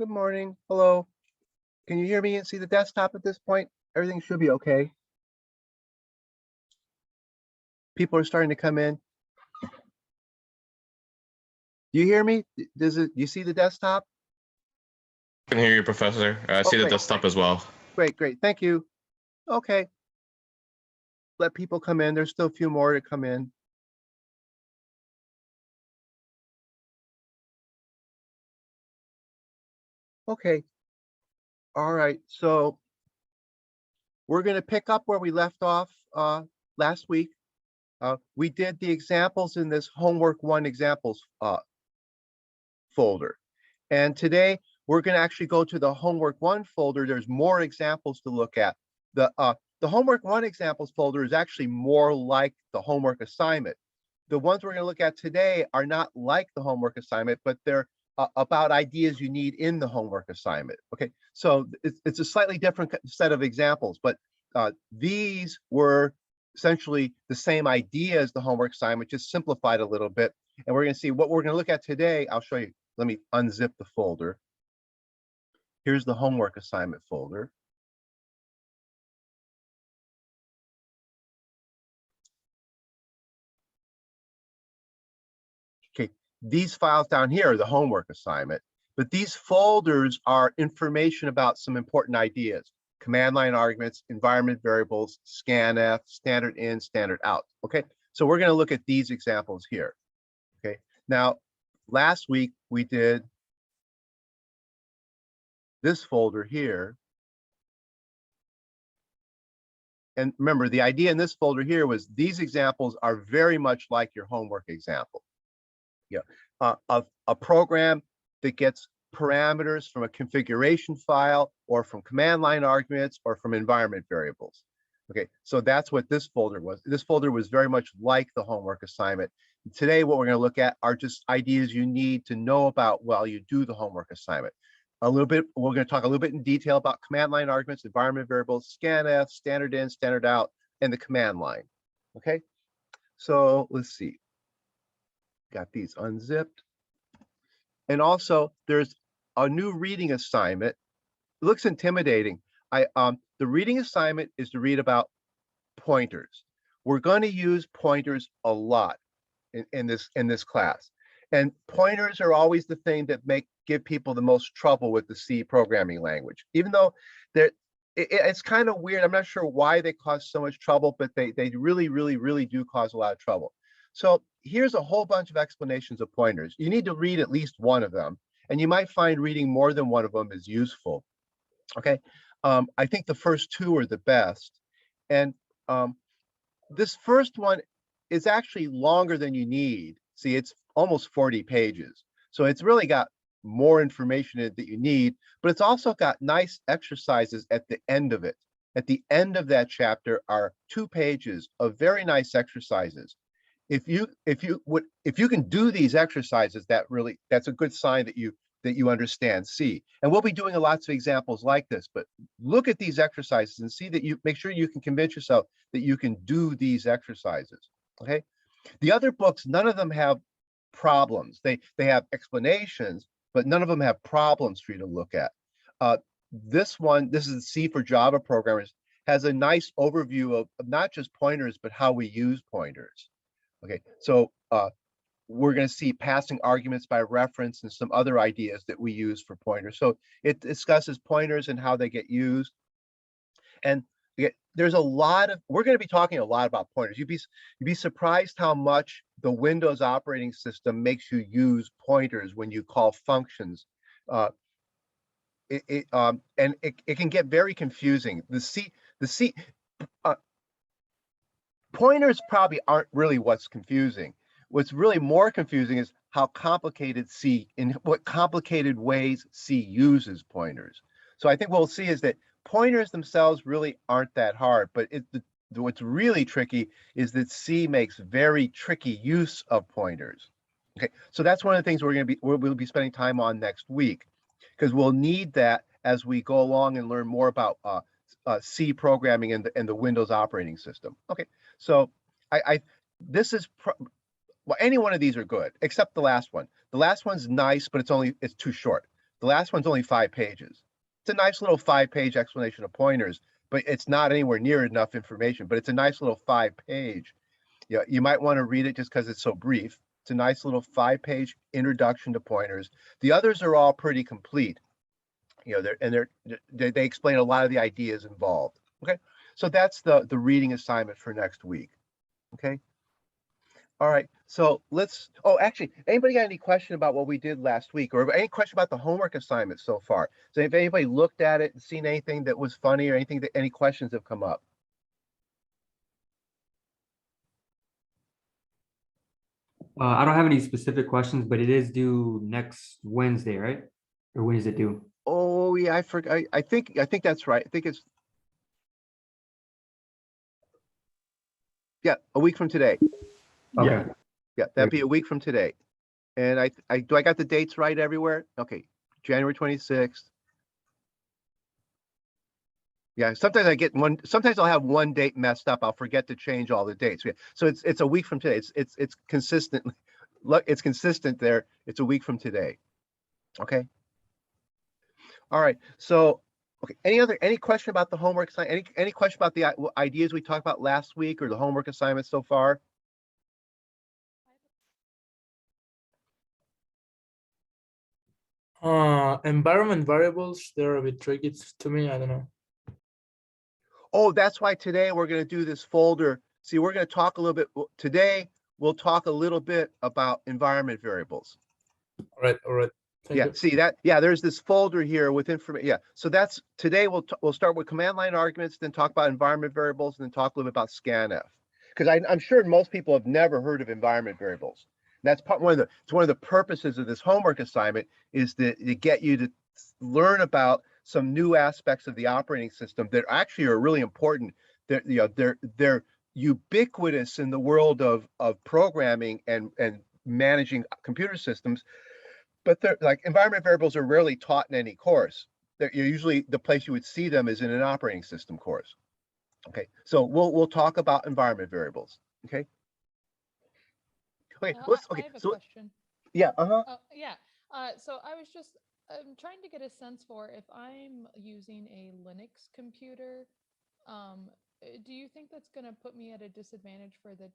Good morning. Hello. Can you hear me and see the desktop at this point? Everything should be okay. People are starting to come in. Do you hear me? Do you see the desktop? I can hear you, Professor. I see the desktop as well. Great, great. Thank you. Okay. Let people come in. There's still a few more to come in. Okay. All right. So we're going to pick up where we left off last week. We did the examples in this homework 1 examples folder. And today we're going to actually go to the homework 1 folder. There's more examples to look at. The homework 1 examples folder is actually more like the homework assignment. The ones we're going to look at today are not like the homework assignment, but they're about ideas you need in the homework assignment. Okay, so it's a slightly different set of examples, but these were essentially the same idea as the homework assignment, just simplified a little bit. And we're going to see what we're going to look at today. I'll show you. Let me unzip the folder. Here's the homework assignment folder. Okay, these files down here are the homework assignment, but these folders are information about some important ideas: command line arguments, environment variables, scanf, standard in, standard out. Okay, so we're going to look at these examples here. Okay, now last week we did this folder here. And remember, the idea in this folder here was these examples are very much like your homework example. Yeah, a program that gets parameters from a configuration file or from command line arguments or from environment variables. Okay, so that's what this folder was. This folder was very much like the homework assignment. Today, what we're going to look at are just ideas you need to know about while you do the homework assignment. A little bit, we're going to talk a little bit in detail about command line arguments, environment variables, scanf, standard in, standard out, and the command line. Okay, so let's see. Got these unzipped. And also there's a new reading assignment. It looks intimidating. The reading assignment is to read about pointers. We're going to use pointers a lot in this class. And pointers are always the thing that give people the most trouble with the C programming language. Even though it's kind of weird. I'm not sure why they cause so much trouble, but they really do cause a lot of trouble. So here's a whole bunch of explanations of pointers. You need to read at least one of them, and you might find reading more than one of them is useful. Okay, I think the first two are the best. And this first one is actually longer than you need. See, it's almost 40 pages. So it's really got more information in it that you need, but it's also got nice exercises at the end of it. At the end of that chapter are 2 pages of very nice exercises. If you can do these exercises, that's a good sign that you understand C. And we'll be doing lots of examples like this, but look at these exercises and see that you make sure you can convince yourself that you can do these exercises. Okay, the other books, none of them have problems. They have explanations, but none of them have problems for you to look at. This one, this is C for Java programmers, has a nice overview of not just pointers, but how we use pointers. Okay, so we're going to see passing arguments by reference and some other ideas that we use for pointers. So it discusses pointers and how they get used. And there's a lot of, we're going to be talking a lot about pointers. You'd be surprised how much the Windows operating system makes you use pointers when you call functions. It can get very confusing. Pointers probably aren't really what's confusing. What's really more confusing is how complicated in what complicated ways C uses pointers. So I think what we'll see is that pointers themselves really aren't that hard, but what's really tricky is that C makes very tricky use of pointers. Okay, so that's one of the things we'll be spending time on next week, because we'll need that as we go along and learn more about C programming and the Windows operating system. Okay, so this is well, any one of these are good except the last one. The last one's nice, but it's too short. The last one's only 5 pages. It's a nice little 5-page explanation of pointers, but it's not anywhere near enough information, but it's a nice little 5-page. Yeah, you might want to read it just because it's so brief. It's a nice little 5-page introduction to pointers. The others are all pretty complete. They explain a lot of the ideas involved. Okay, so that's the reading assignment for next week. Okay. All right, so actually, anybody got any question about what we did last week, or any question about the homework assignment so far? So if anybody looked at it and seen anything that was funny or any questions have come up? I don't have any specific questions, but it is due next Wednesday, right? Or when is it due? Oh yeah, I forgot. I think that's right. I think it's a week from today. Okay. Yeah, that'd be a week from today. And I got the dates right everywhere? Okay, January 26th. Yeah, sometimes sometimes I'll have one date messed up. I'll forget to change all the dates. Yeah. So it's a week from today. It's consistent. Look, it's consistent there. It's a week from today. Okay. All right. So okay, any question about the homework assignment? Any question about the ideas we talked about last week or the homework assignment so far? Environment variables, they're a bit tricky to me. I don't know. Oh, that's why today we're going to do this folder. See, we're going to talk a little bit today. We'll talk a little bit about environment variables. All right. Thank Yeah, you. see that? Yeah, there's this folder here with information. Yeah, so that's today. We'll start with command line arguments, then talk about environment variables, and then talk a little bit about scanf. Because I'm sure most people have never heard of environment variables. That's one of the purposes of this homework assignment is to get you to learn about some new aspects of the operating system that actually are really important. They're ubiquitous in the world of programming and managing computer systems. But they're like environment variables are rarely taught in any course. They're usually the place you would see them is in an operating system course. Okay, so we'll talk about environment variables. Okay. Okay. I have a So question. yeah. Yeah. So I was just trying to get a sense for if I'm using a Linux computer, do you think that's going to put me at a disadvantage for the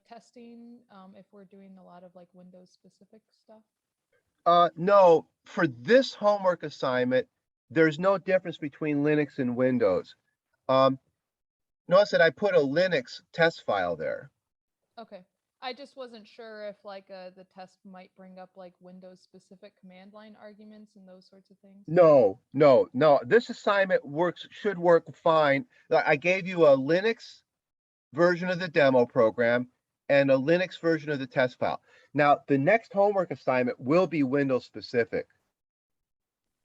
testing, if we're doing a lot of like Windows specific stuff? No, for this homework assignment, there's no difference between Linux and Windows. Notice that I put a Linux test file there. Okay. I just wasn't sure if like the test might bring up like Windows specific command line arguments and those sorts of things. No. This assignment should work fine. I gave you a Linux version of the demo program and a Linux version of the test file. Now, the next homework assignment will be Windows specific.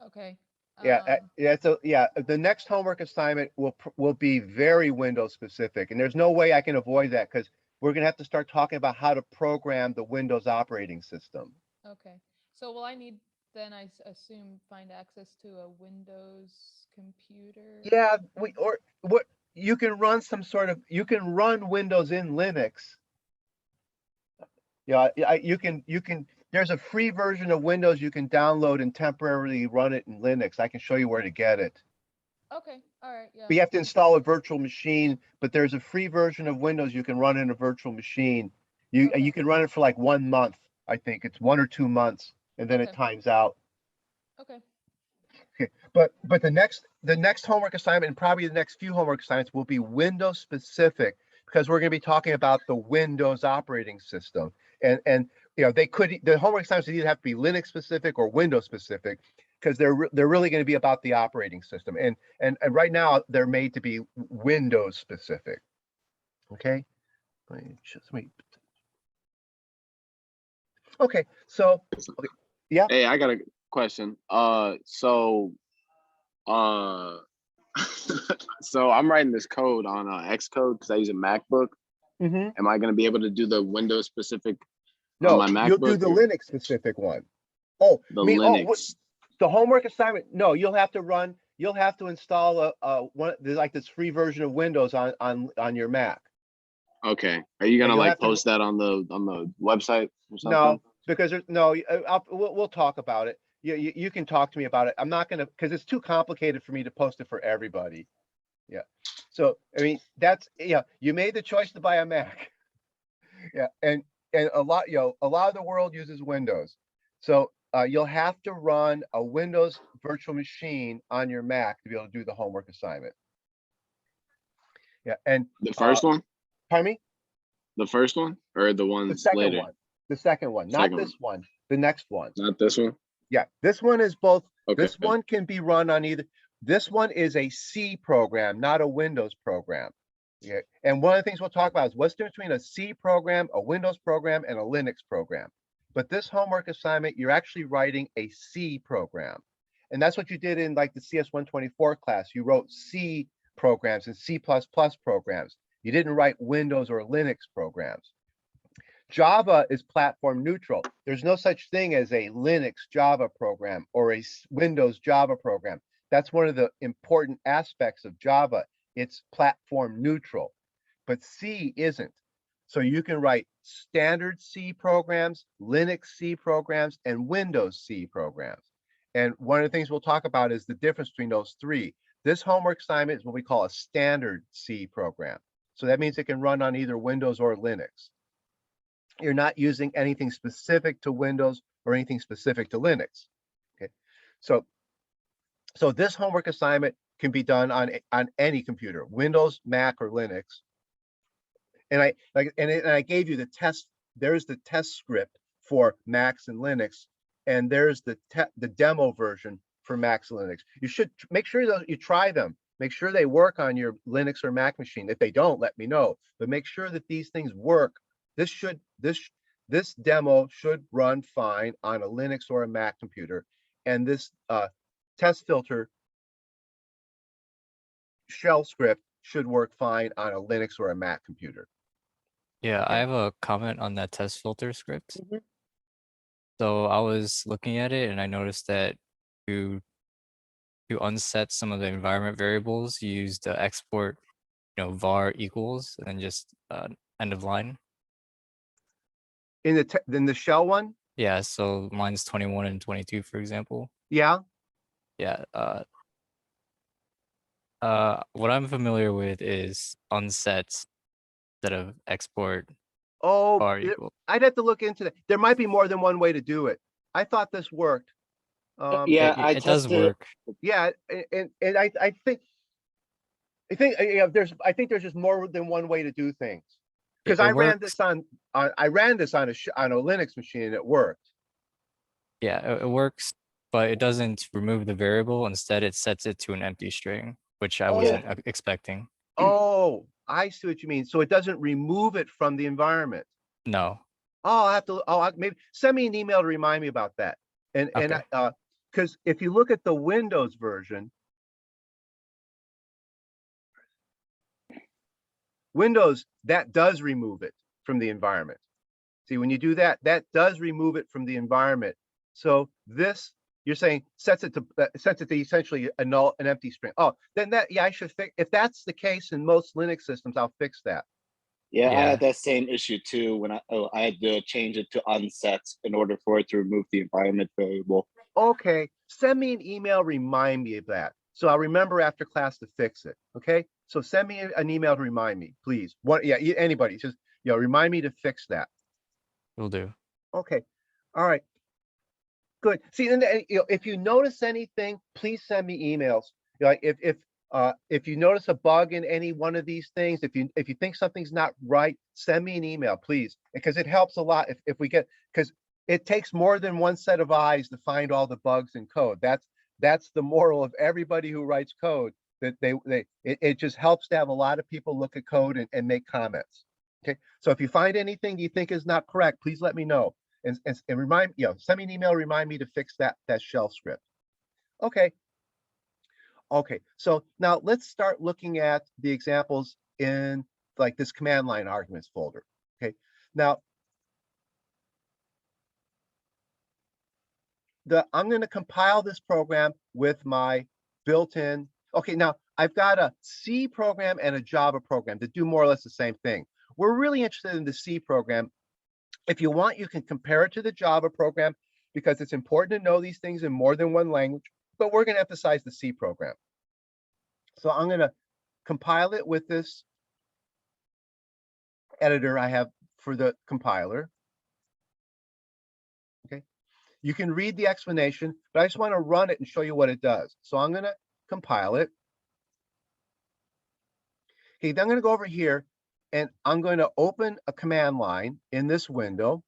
Okay. The next homework assignment will be very Windows specific, and there's no way I can avoid that because we're going to have to start talking about how to program the Windows operating system. Okay. So will I need then I assume find access to a Windows computer? Yeah, you can run Windows in Linux. Yeah, you can. There's a free version of Windows you can download and temporarily run it in Linux. I can show you where to get it. Okay. All right. Yeah. But you have to install a virtual machine, but there's a free version of Windows you can run in a virtual machine. You can run it for like 1 month. I think it's 1 or 2 months, and then it times out. Okay. Okay, but the next homework assignment and probably the next few homework assignments will be Windows specific because we're going to be talking about the Windows operating system. And the homework assignments either have to be Linux specific or Windows specific because they're really going to be about the operating system. And right now they're made to be Windows specific. Okay. Okay. So yeah. Hey, I got a question. So I'm writing this code on Xcode because I use a MacBook. Mm-hmm. Am I going to be able to do the Windows specific No, on my MacBook? you'll do the Linux specific one. Oh, Linux. The homework assignment. No, you'll have to install like this free version of Windows on your Mac. Okay. Are you gonna you'll have to- post that on the website or something? No, because there's no, we'll talk about it. You can talk to me about it. I'm not gonna, because it's too complicated for me to post it for everybody. Yeah. So, I mean, that's, yeah, you made the choice to buy a Mac. Yeah, and a lot, a lot of the world uses Windows. So you'll have to run a Windows virtual machine on your Mac to be able to do the homework assignment. Yeah, and The first one, pardon me? the first one, or the The ones second later? one. The second one, not Second this one, the next one. Not this one. Yeah, this one is both. Okay. This one can be run on either. This one is a C program, not a Windows program. Yeah, and one of the things we'll talk about is what's the difference between a C program, a Windows program, and a Linux program. But this homework assignment, you're actually writing a C program. And that's what you did in like the CS 124 class. You wrote C programs and C++ programs. You didn't write Windows or Linux programs. Java is platform neutral. There's no such thing as a Linux Java program or a Windows Java program. That's one of the important aspects of Java. It's platform neutral, but C isn't. So you can write standard C programs, Linux C programs, and Windows C programs. And one of the things we'll talk about is the difference between those three. This homework assignment is what we call a standard C program. So that means it can run on either Windows or Linux. You're not using anything specific to Windows or anything specific to Linux. Okay, so this homework assignment can be done on any computer, Windows, Mac, or Linux. And I gave you the test. There's the test script for Macs and Linux, and there's the demo version for Macs and Linux. You should make sure that you try them. Make sure they work on your Linux or Mac machine. If they don't, let me know. But make sure that these things work. This demo should run fine on a Linux or a Mac computer, and this test filter shell script should work fine on a Linux or a Mac computer. Yeah, I Yeah. have a comment on that test filter script. Mhm. So I was looking at it and I noticed that to unset some of the environment variables, you use the export, var equals and then just end of line. In the shell one, Yeah, so mine's 21 and 22, for example. yeah. Yeah. What I'm familiar with is unset instead of export Oh, var equal. I'd have to look into that. There might be more than one way to do it. I thought this worked. Yeah, It does work. Yeah, and I think I think there's just more than one way to do things. Because It I ran works. this on a Linux machine and it worked. Yeah, it works, but it doesn't remove the variable. Instead, it sets it to an empty string, which I wasn't expecting. Oh, I see what you mean. So it doesn't remove it from the environment. No. Oh, I have to. Oh, maybe send me an email to remind me about that. And Okay. because if you look at the Windows version, Windows, that does remove it from the environment. See, when you do that, that does remove it from the environment. So this, you're saying, sets it to essentially an empty string. Oh, then I should fix. If that's the case in most Linux systems, I'll fix that. Yeah, I Yeah. had that same issue too when I had to change it to unset in order for it to remove the environment variable. Okay, send me an email, remind me of that. So I'll remember after class to fix it. Okay, so send me an email to remind me, please. Anybody, just remind me to fix that. Will do. Okay, all right, good. See, and if you notice anything, please send me emails. Like if you notice a bug in any one of these things, if you think something's not right, send me an email, please, because it helps a lot if we get, because it takes more than one set of eyes to find all the bugs in code. That's the moral of everybody who writes code, that it just helps to have a lot of people look at code and make comments. Okay, so if you find anything you think is not correct, please let me know and remind, send me an email, remind me to fix that shell script. Okay. Okay, so now let's start looking at the examples in like this command line arguments folder. Okay, now I'm going to compile this program with my built-in. Okay, now I've got a C program and a Java program that do more or less the same thing. We're really interested in the C program If you want, you can compare it to the Java program because it's important to know these things in more than one language, but we're going to emphasize the C program. So I'm going to compile it with this editor I have for the compiler. Okay. You can read the explanation, but I just want to run it and show you what it does. So I'm going to compile it. Okay, then I'm going to go over here and I'm going to open a command line in this window.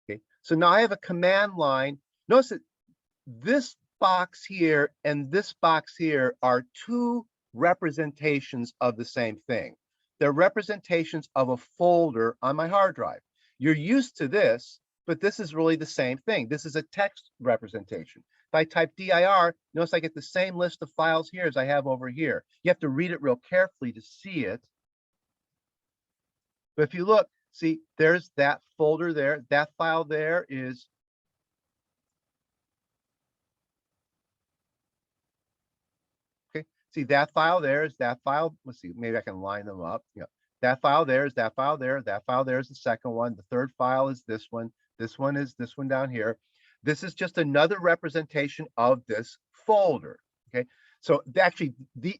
Okay, so now I have a command line. Notice that this box here and this box here are two representations of the same thing. They're representations of a folder on my hard drive. You're used to this, but this is really the same thing. This is a text representation. If I type dir, notice I get the same list of files here as I have over here. You have to read it real carefully to see it. But if you look, see, there's that folder there. That file there is okay. See, that file there is that file. Let's see, maybe I can line them up. Yeah, that file there is that file there. That file there is the second one. The third file is this one. This one is this one down here. This is just another representation of this folder. Okay, so actually,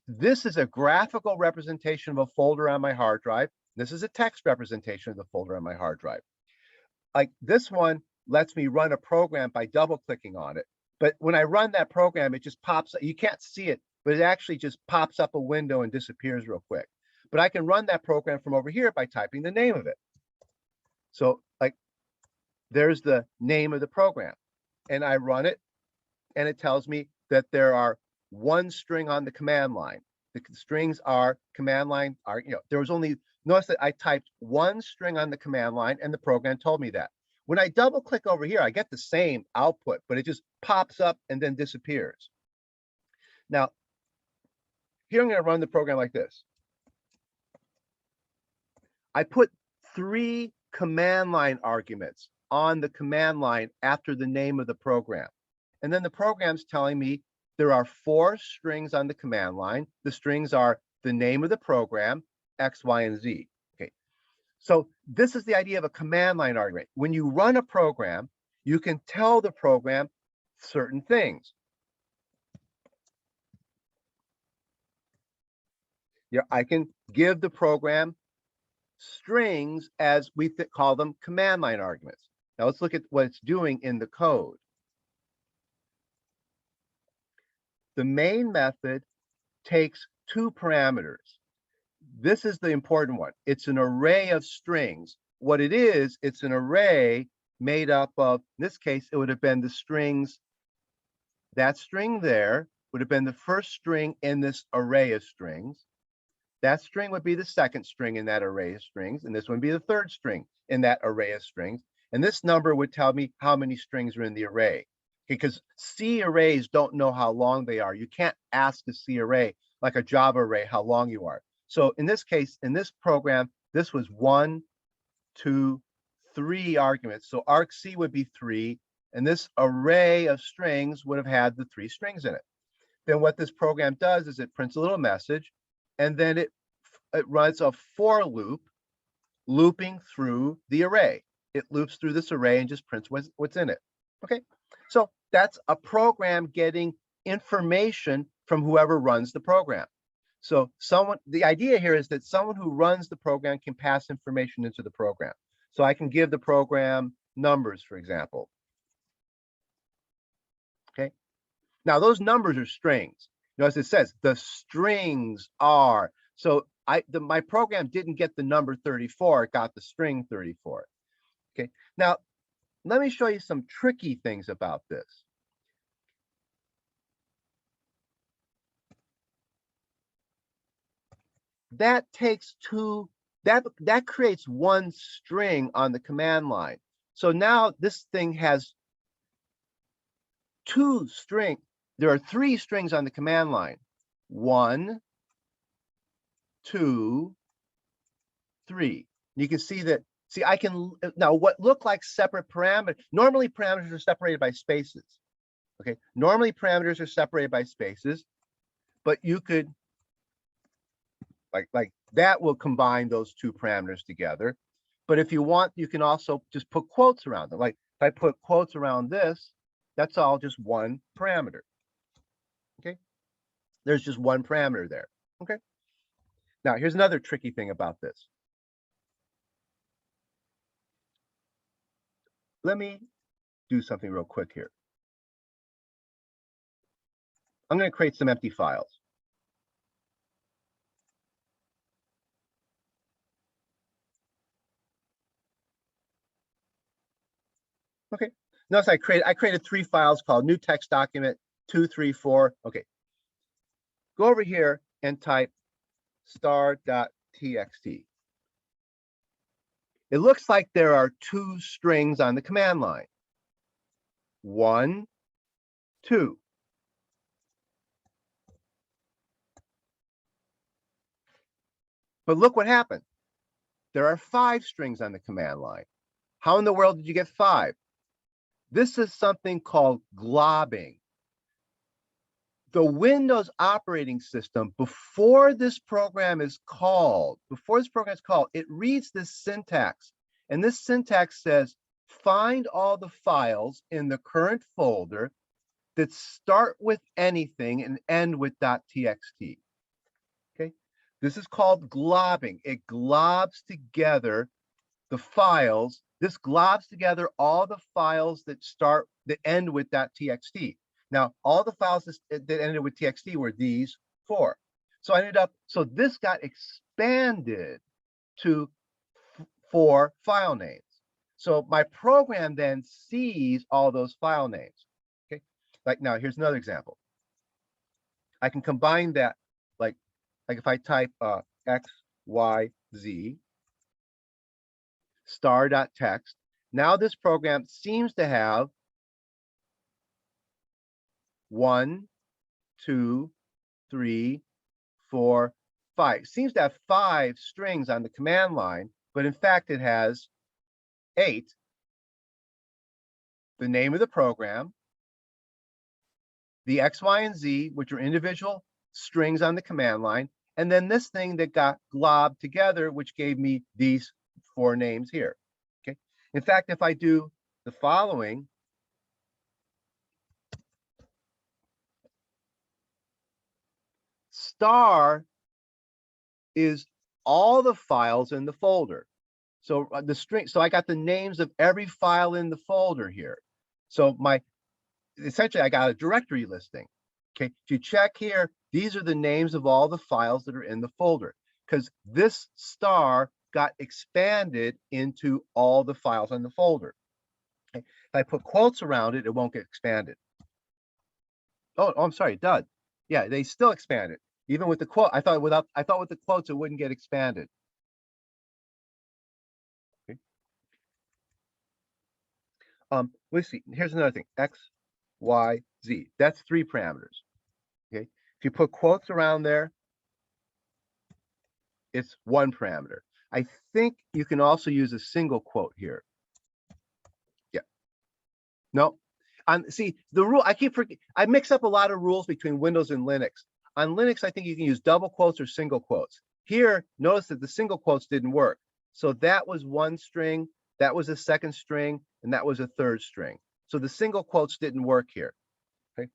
this is a graphical representation of a folder on my hard drive. This is a text representation of the folder on my hard drive. Like this one lets me run a program by double clicking on it. But when I run that program, it just pops up. You can't see it, but it actually just pops up a window and disappears real quick. But I can run that program from over here by typing the name of it. So like, there's the name of the program. And I run it, and it tells me that there are one string on the command line. The strings are command line are, there was only, notice that I typed one string on the command line and the program told me that. When I double click over here, I get the same output, but it just pops up and then disappears. Now, here I'm going to run the program like this. I put 3 command line arguments on the command line after the name of the program. And then the program's telling me there are 4 strings on the command line. The strings are the name of the program, X, Y, and Z. Okay. So this is the idea of a command line argument. When you run a program, you can tell the program certain things. Yeah, I can give the program strings as we call them command line arguments. Now let's look at what it's doing in the code. The main method takes 2 parameters. This is the important one. It's an array of strings. What it is, it's an array made up of, in this case, it would have been the strings. That string there would have been the first string in this array of strings. That string would be the second string in that array of strings, and this would be the third string in that array of strings. And this number would tell me how many strings are in the array. Because C arrays don't know how long they are. You can't ask a C array, like a Java array, how long you are. So in this case, in this program, this was 1, 2, 3 arguments. So argc would be 3, and this array of strings would have had the 3 strings in it. Then what this program does is it prints a little message, and then it runs a for loop, looping through the array. It loops through this array and just prints what's in it. Okay, so that's a program getting information from whoever runs the program. So the idea here is that someone who runs the program can pass information into the program. So I can give the program numbers, for example. Okay, now those numbers are strings. As it says, the strings are. So my program didn't get the number 34, it got the string 34. Okay, now let me show you some tricky things about this. That takes 2, that creates 1 string on the command line. So now this thing has 2 strings. There are 3 strings on the command line. 1, 2, 3. You can see that. See, I can now what look like separate parameters. Normally parameters are separated by spaces. Okay, normally parameters are separated by spaces, but you could like that will combine those 2 parameters together. But if you want, you can also just put quotes around them. Like if I put quotes around this, that's all just one parameter. Okay. There's just one parameter there. Okay. Now here's another tricky thing about this. Let me do something real quick here. I'm going to create some empty files. Okay. Notice I created 3 files called new text document 2, 3, 4. Okay. Go over here and type star.txt. It looks like there are 2 strings on the command line. 1, 2. But look what happened. There are 5 strings on the command line. How in the world did you get 5? This is something called globbing. The Windows operating system, before this program is called, it reads this syntax. And this syntax says, find all the files in the current folder that start with anything and end with .txt. Okay, this is called globbing. It globs together the files. This globs together all the files that end with .txt. Now, all the files that ended with txt were these 4. So this got expanded to 4 file names. So my program then sees all those file names. Okay, like now here's another example. I can combine that, like if I type x, y, z, star.txt. Now this program seems to have 1, 2, 3, 4, 5. It seems to have 5 strings on the command line, but in fact it has 8. The name of the program, the X, Y, and Z, which are individual strings on the command line, and then this thing that got globbed together, which gave me these 4 names here. Okay. In fact, if I do the following, star is all the files in the folder. So I got the names of every file in the folder here. So essentially I got a directory listing. Okay, if you check here, these are the names of all the files that are in the folder, because this star got expanded into all the files in the folder. Okay. If I put quotes around it, it won't get expanded. Oh, I'm sorry, it does. Yeah, they still expand it. Even with the quote, I thought with the quotes it wouldn't get expanded. Okay. Let's see. Here's another thing. X, Y, Z. That's 3 parameters. Okay. If you put quotes around there, it's 1 parameter. I think you can also use a single quote here. Yeah. No. See, the rule, I mix up a lot of rules between Windows and Linux. On Linux, I think you can use double quotes or single quotes. Here, notice that the single quotes didn't work. So that was 1 string, that was a 2nd string, and that was a 3rd string. So the single quotes didn't work here. Okay.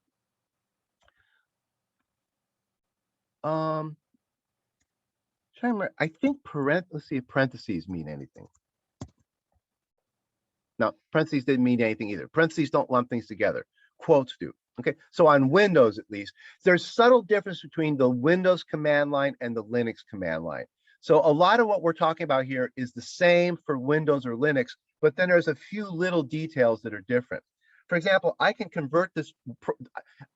I think let's see if parentheses mean anything. No, parentheses didn't mean anything either. Parentheses don't lump things together. Quotes do. Okay, so on Windows at least, there's subtle difference between the Windows command line and the Linux command line. So a lot of what we're talking about here is the same for Windows or Linux, but then there's a few little details that are different. For example, I can convert this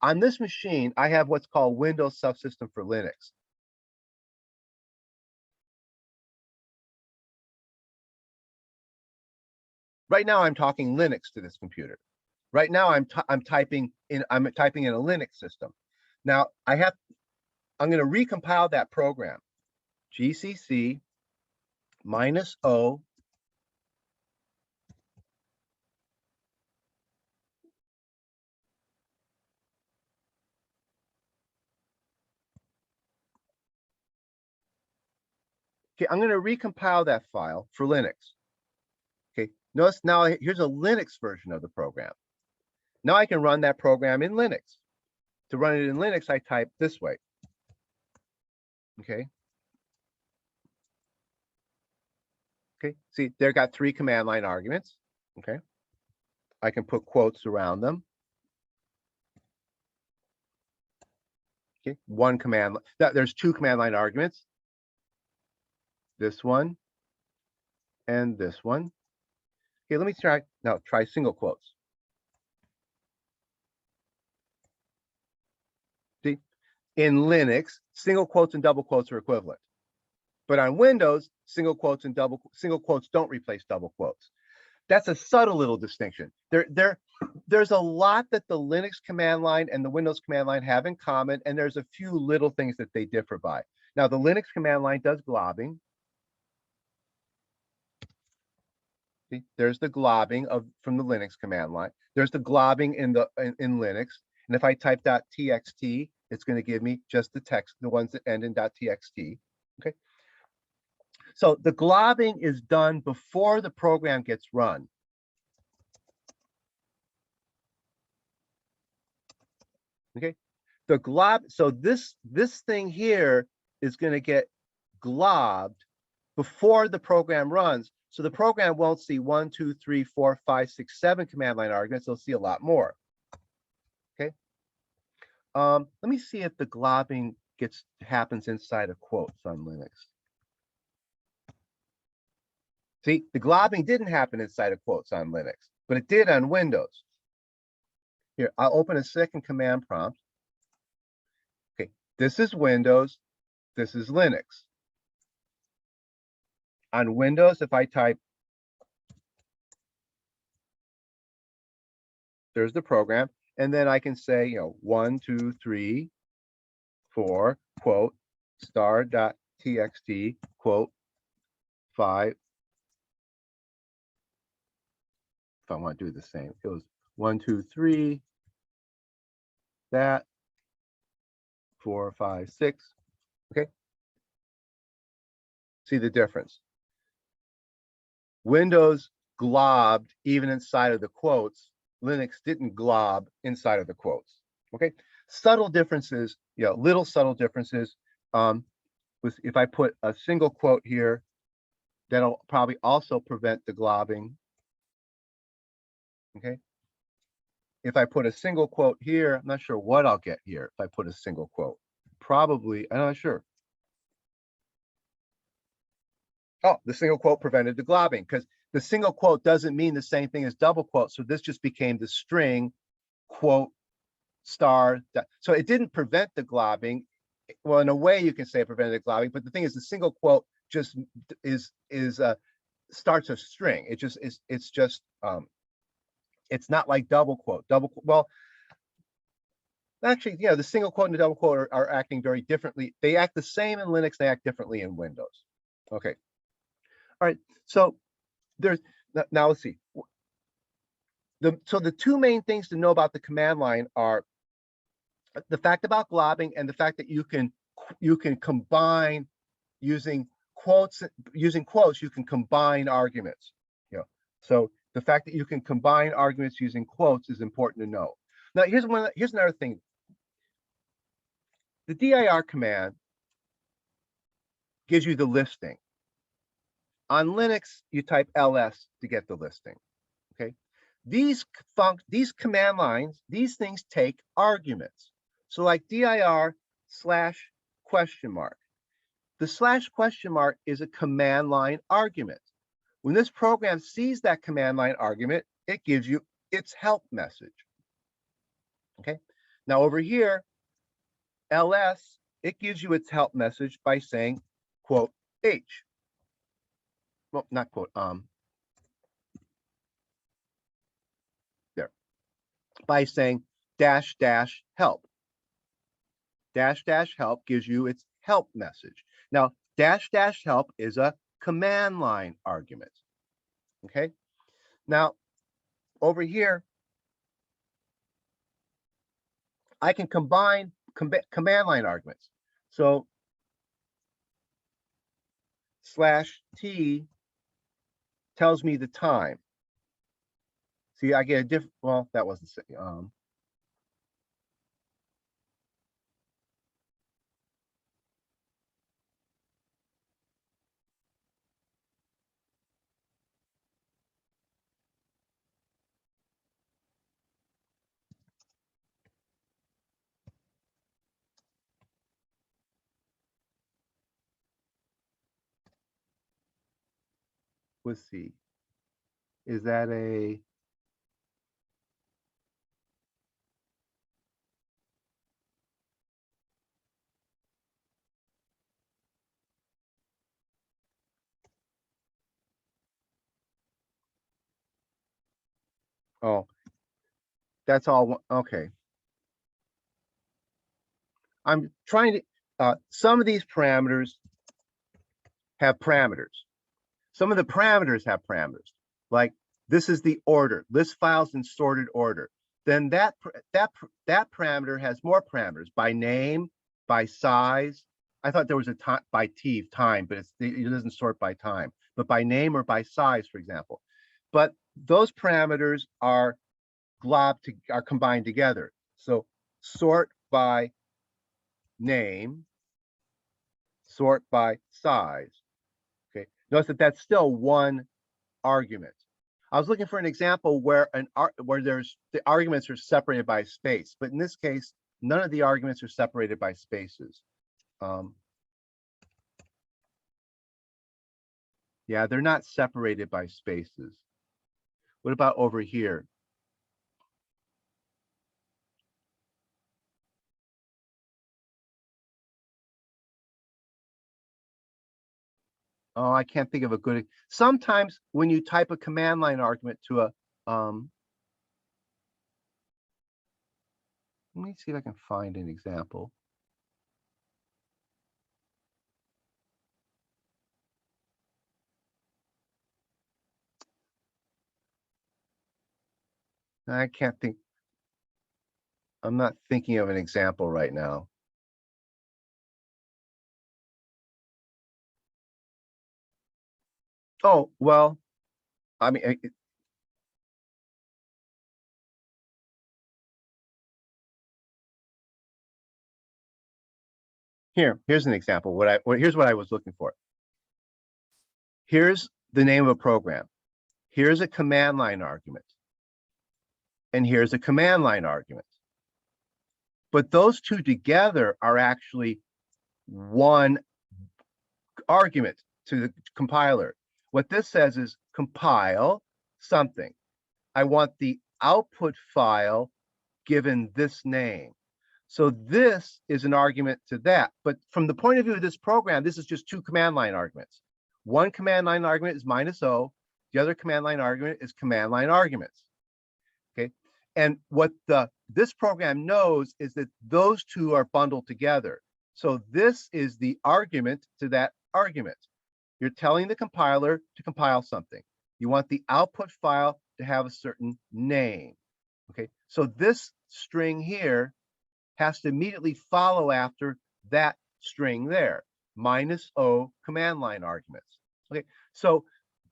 on this machine. I have what's called Windows Subsystem for Linux. Right now, I'm talking Linux to this computer. Right now, I'm typing in a Linux system. Now, I'm going to recompile that program. GCC -O . Okay, I'm going to recompile that file for Linux. Notice now here's a Linux version of the program. Now I can run that program in Linux. To run it in Linux, I type this way. Okay. Okay, see, they've got 3 command line arguments. Okay. I can put quotes around them. Okay, one command, there's 2 command line arguments. This one and this one. Okay, let me try single quotes. See, in Linux, single quotes and double quotes are equivalent. But on Windows, single quotes don't replace double quotes. That's a subtle little distinction. There's a lot that the Linux command line and the Windows command line have in common, and there's a few little things that they differ by. Now, the Linux command line does globbing. See, there's the globbing from the Linux command line. There's the globbing in Linux. And if I type .txt, it's going to give me just the text, the ones that end in .txt. Okay. So the globbing is done before the program gets run. Okay. The glob, so this thing here is going to get globbed before the program runs. So the program won't see 1, 2, 3, 4, 5, 6, 7 command line arguments. They'll see a lot more. Okay. Let me see if the globbing happens inside of quotes on Linux. See, the globbing didn't happen inside of quotes on Linux, but it did on Windows. Here, I'll open a second command prompt. Okay, this is Windows, this is Linux. On Windows, if I type, there's the program, and then I can say, 1, 2, 3, 4, quote, star.txt, quote, 5. If I want to do the same, it goes 1, 2, 3, that, 4, 5, 6. Okay. See the difference. Windows globbed even inside of the quotes. Linux didn't glob inside of the quotes. Okay. Subtle differences, little subtle differences. If I put a single quote here, that'll probably also prevent the globbing. Okay. If I put a single quote here, I'm not sure what I'll get here if I put a single quote. Probably, I'm not sure. Oh, the single quote prevented the globbing because the single quote doesn't mean the same thing as double quote. So this just became the string quote star. So it didn't prevent the globbing. Well, in a way you can say it prevented the globbing, but the thing is the single quote just starts a string. It's not like double quote. Well, actually, the single quote and the double quote are acting very differently. They act the same in Linux, they act differently in Windows. Okay. All right. So now let's see. So the 2 main things to know about the command line are the fact about globbing and the fact that you can combine using quotes, you can combine arguments. So the fact that you can combine arguments using quotes is important to know. Now, here's another thing. The dir command gives you the listing. On Linux, you type ls to get the listing. Okay. These command lines, these things take arguments. So like dir /?. The /? is a command line argument. When this program sees that command line argument, it gives you its help message. Okay. Now over here, ls, it gives you its help message by saying, quote, h. Well, not quote, there. By saying --help. --help gives you its help message. Now, --help is a command line argument. Okay. Now, over here, I can combine command line arguments. So /t tells me the time. See, I get a different, well, that wasn't, let's see. Is that a, oh, that's all, okay. I'm trying to, some of these parameters have parameters. Some of the parameters have parameters, like this is the order, list files in sorted order. Then that parameter has more parameters by name, by size. I thought there was a time by time, but it doesn't sort by time, but by name or by size, for example. But those parameters are are combined together. So sort by name, sort by size. Okay, notice that that's still one argument. I was looking for an example where there's the arguments are separated by space, but in this case, none of the arguments are separated by spaces. Yeah, they're not separated by spaces. What about over here? Oh, I can't think of a good. Sometimes when you type a command line argument to a, let me see if I can find an example. I can't think. I'm not thinking of an example right now. Oh, well, I mean, here's an example. Here's what I was looking for. Here's the name of a program. Here's a command line argument. And here's a command line argument. But those two together are actually one argument to the compiler. What this says is compile something. I want the output file given this name. So this is an argument to that. But from the point of view of this program, this is just two command line arguments. One command line argument is -O. The other command line argument is command line arguments. Okay. And what this program knows is that those two are bundled together. So this is the argument to that argument. You're telling the compiler to compile something. You want the output file to have a certain name. Okay, so this string here has to immediately follow after that string there, -O command line arguments. Okay, so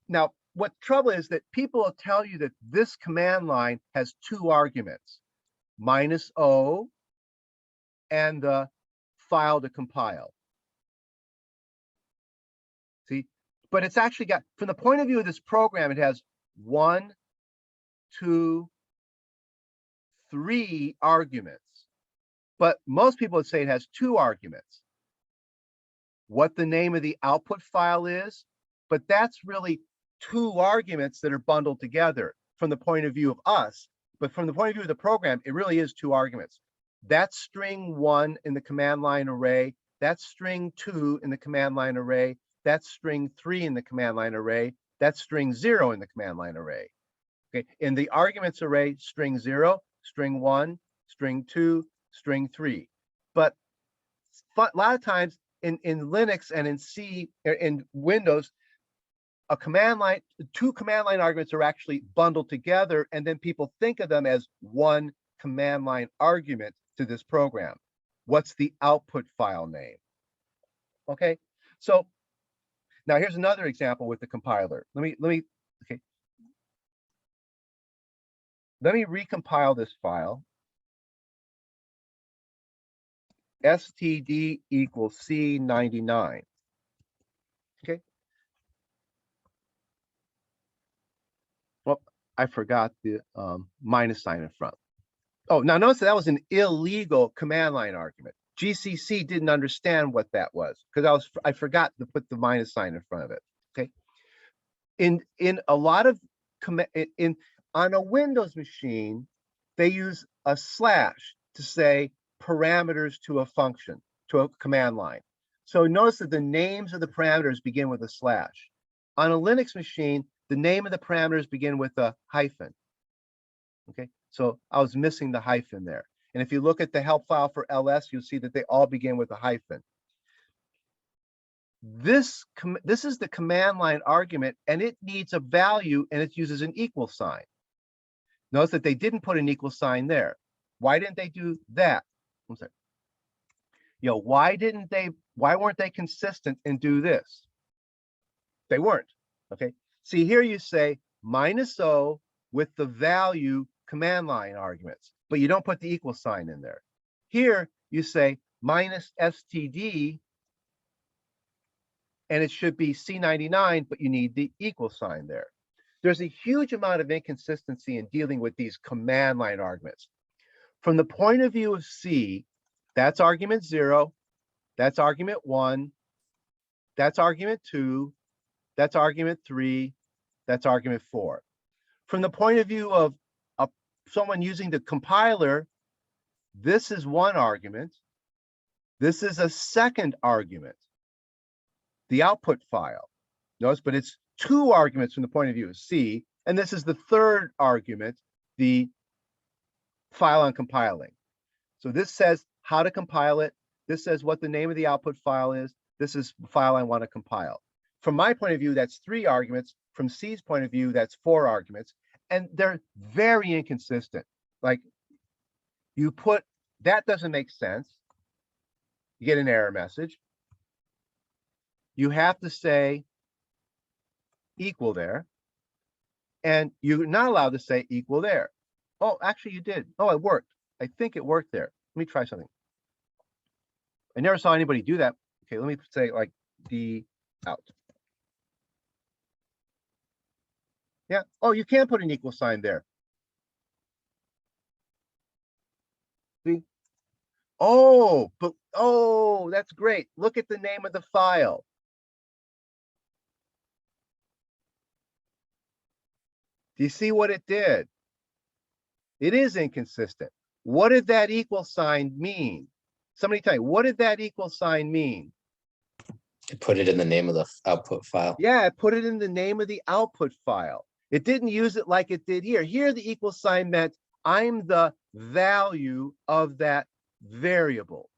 now what trouble is that people will tell you that this command line has two arguments, -O and the file to compile. See, but it's actually got, from the point of view of this program, it has 1, 2, 3 arguments. But most people would say it has 2 arguments. What the name of the output file is, but that's really 2 arguments that are bundled together from the point of view of us. But from the point of view of the program, it really is 2 arguments. That's string 1 in the command line array. That's string 2 in the command line array. That's string 3 in the command line array. That's string 0 in the command line array. Okay, in the arguments array, string 0, string 1, string 2, string 3. But a lot of times in Linux and in C, in Windows, a command line, 2 command line arguments are actually bundled together, and then people think of them as one command line argument to this program. What's the output file name? Okay, so now here's another example with the compiler. Okay. let me recompile this file. std equals C99. Okay. Well, I forgot the minus sign in front. Oh, now notice that was an illegal command line argument. GCC didn't understand what that was because I forgot to put the minus sign in front of it. Okay. In a lot of on a Windows machine, they use a slash to say parameters to a function, to a command line. So notice that the names of the parameters begin with a slash. On a Linux machine, the name of the parameters begin with a hyphen. Okay, so I was missing the hyphen there. And if you look at the help file for ls, you'll see that they all begin with a hyphen. This is the command line argument, and it needs a value, and it uses an equal sign. Notice that they didn't put an equal sign there. Why didn't they do that? You know, why weren't they consistent and do this? They weren't. Okay. See, here you say -o with the value command line arguments, but you don't put the equal sign in there. Here you say -std, and it should be C99, but you need the equal sign there. There's a huge amount of inconsistency in dealing with these command line arguments. From the point of view of C, that's argument 0, that's argument 1, that's argument 2, that's argument 3, that's argument 4. From the point of view of someone using the compiler, this is one argument. This is a second argument, the output file. Notice, but it's two arguments from the point of view of C, and this is the third argument, the file I'm compiling. So this says how to compile it. This says what the name of the output file is. This is the file I want to compile. From my point of view, that's 3 arguments. From C's point of view, that's 4 arguments. And they're very inconsistent. Like, you put, that doesn't make sense. You get an error message. You have to say equal there. And you're not allowed to say equal there. Oh, actually you did. Oh, it worked. I think it worked there. Let me try something. I never saw anybody do that. Okay, let me say like D out. Yeah. Oh, you can put an equal sign there. See? Oh, but oh, that's great. Look at the name of the file. Do you see what it did? It is inconsistent. What did that equal sign mean? Somebody tell me, what did that equal sign mean? To put it in the name of the output file. Yeah, it put it in the name of the output file. It didn't use it like it did here. Here, the equal sign meant I'm the value of that variable.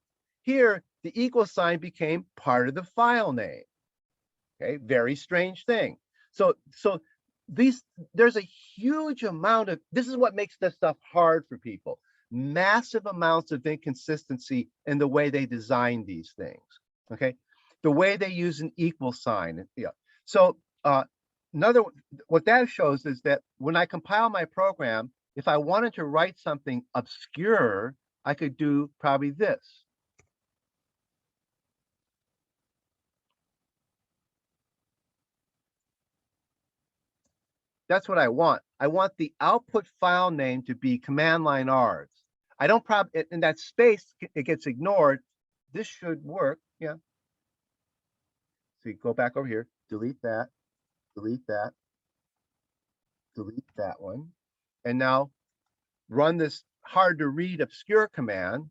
Here, the equal sign became part of the file name. Okay, very strange thing. So there's a huge amount of, this is what makes this stuff hard for people. Massive amounts of inconsistency in the way they design these things. Okay, the way they use an equal sign. Yeah. So what that shows is that when I compile my program, if I wanted to write something obscure, I could do probably this. That's what I want. I want the output file name to be command line args. I don't probably, in that space, it gets ignored. This should work. Yeah. So you go back over here, delete that, delete that, delete that one. And now run this hard to read obscure command.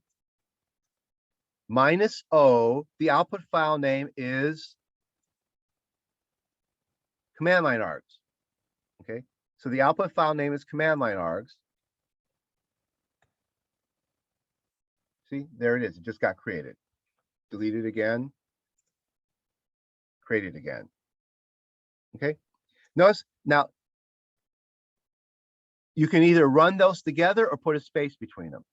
-o, the output file name is command line args. Okay, so the output file name is command line args. See, there it is. It just got created. Delete it again. Create it again. Okay, notice now you can either run those together or put a space between them.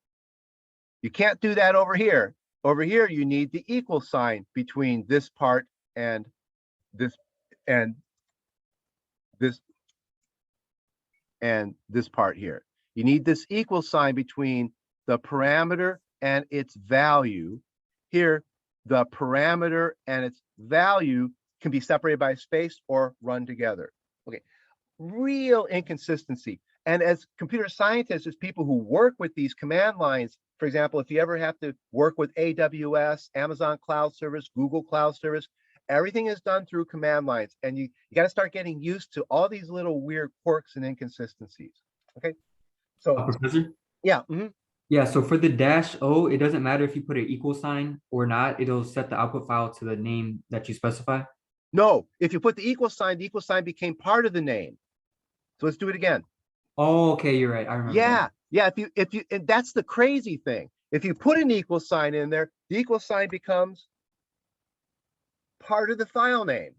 You can't do that over here. Over here, you need the equal sign between this part and this and this part here. You need this equal sign between the parameter and its value. Here, the parameter and its value can be separated by a space or run together. Okay, real inconsistency. And as computer scientists, as people who work with these command lines, for example, if you ever have to work with AWS, Amazon Cloud Service, Google Cloud Service, everything is done through command lines. And you got to start getting used to all these little weird quirks and inconsistencies. Okay, so Professor? yeah. Mhm. Yeah, so for the -O, it doesn't matter if you put an equal sign or not, it'll set the output file to the name that you specify. No, if you put the equal sign became part of the name. So let's do it again. Oh, okay, you're right. I remember. Yeah, yeah. And that's the crazy thing. If you put an equal sign in there, the equal sign becomes part of the file name.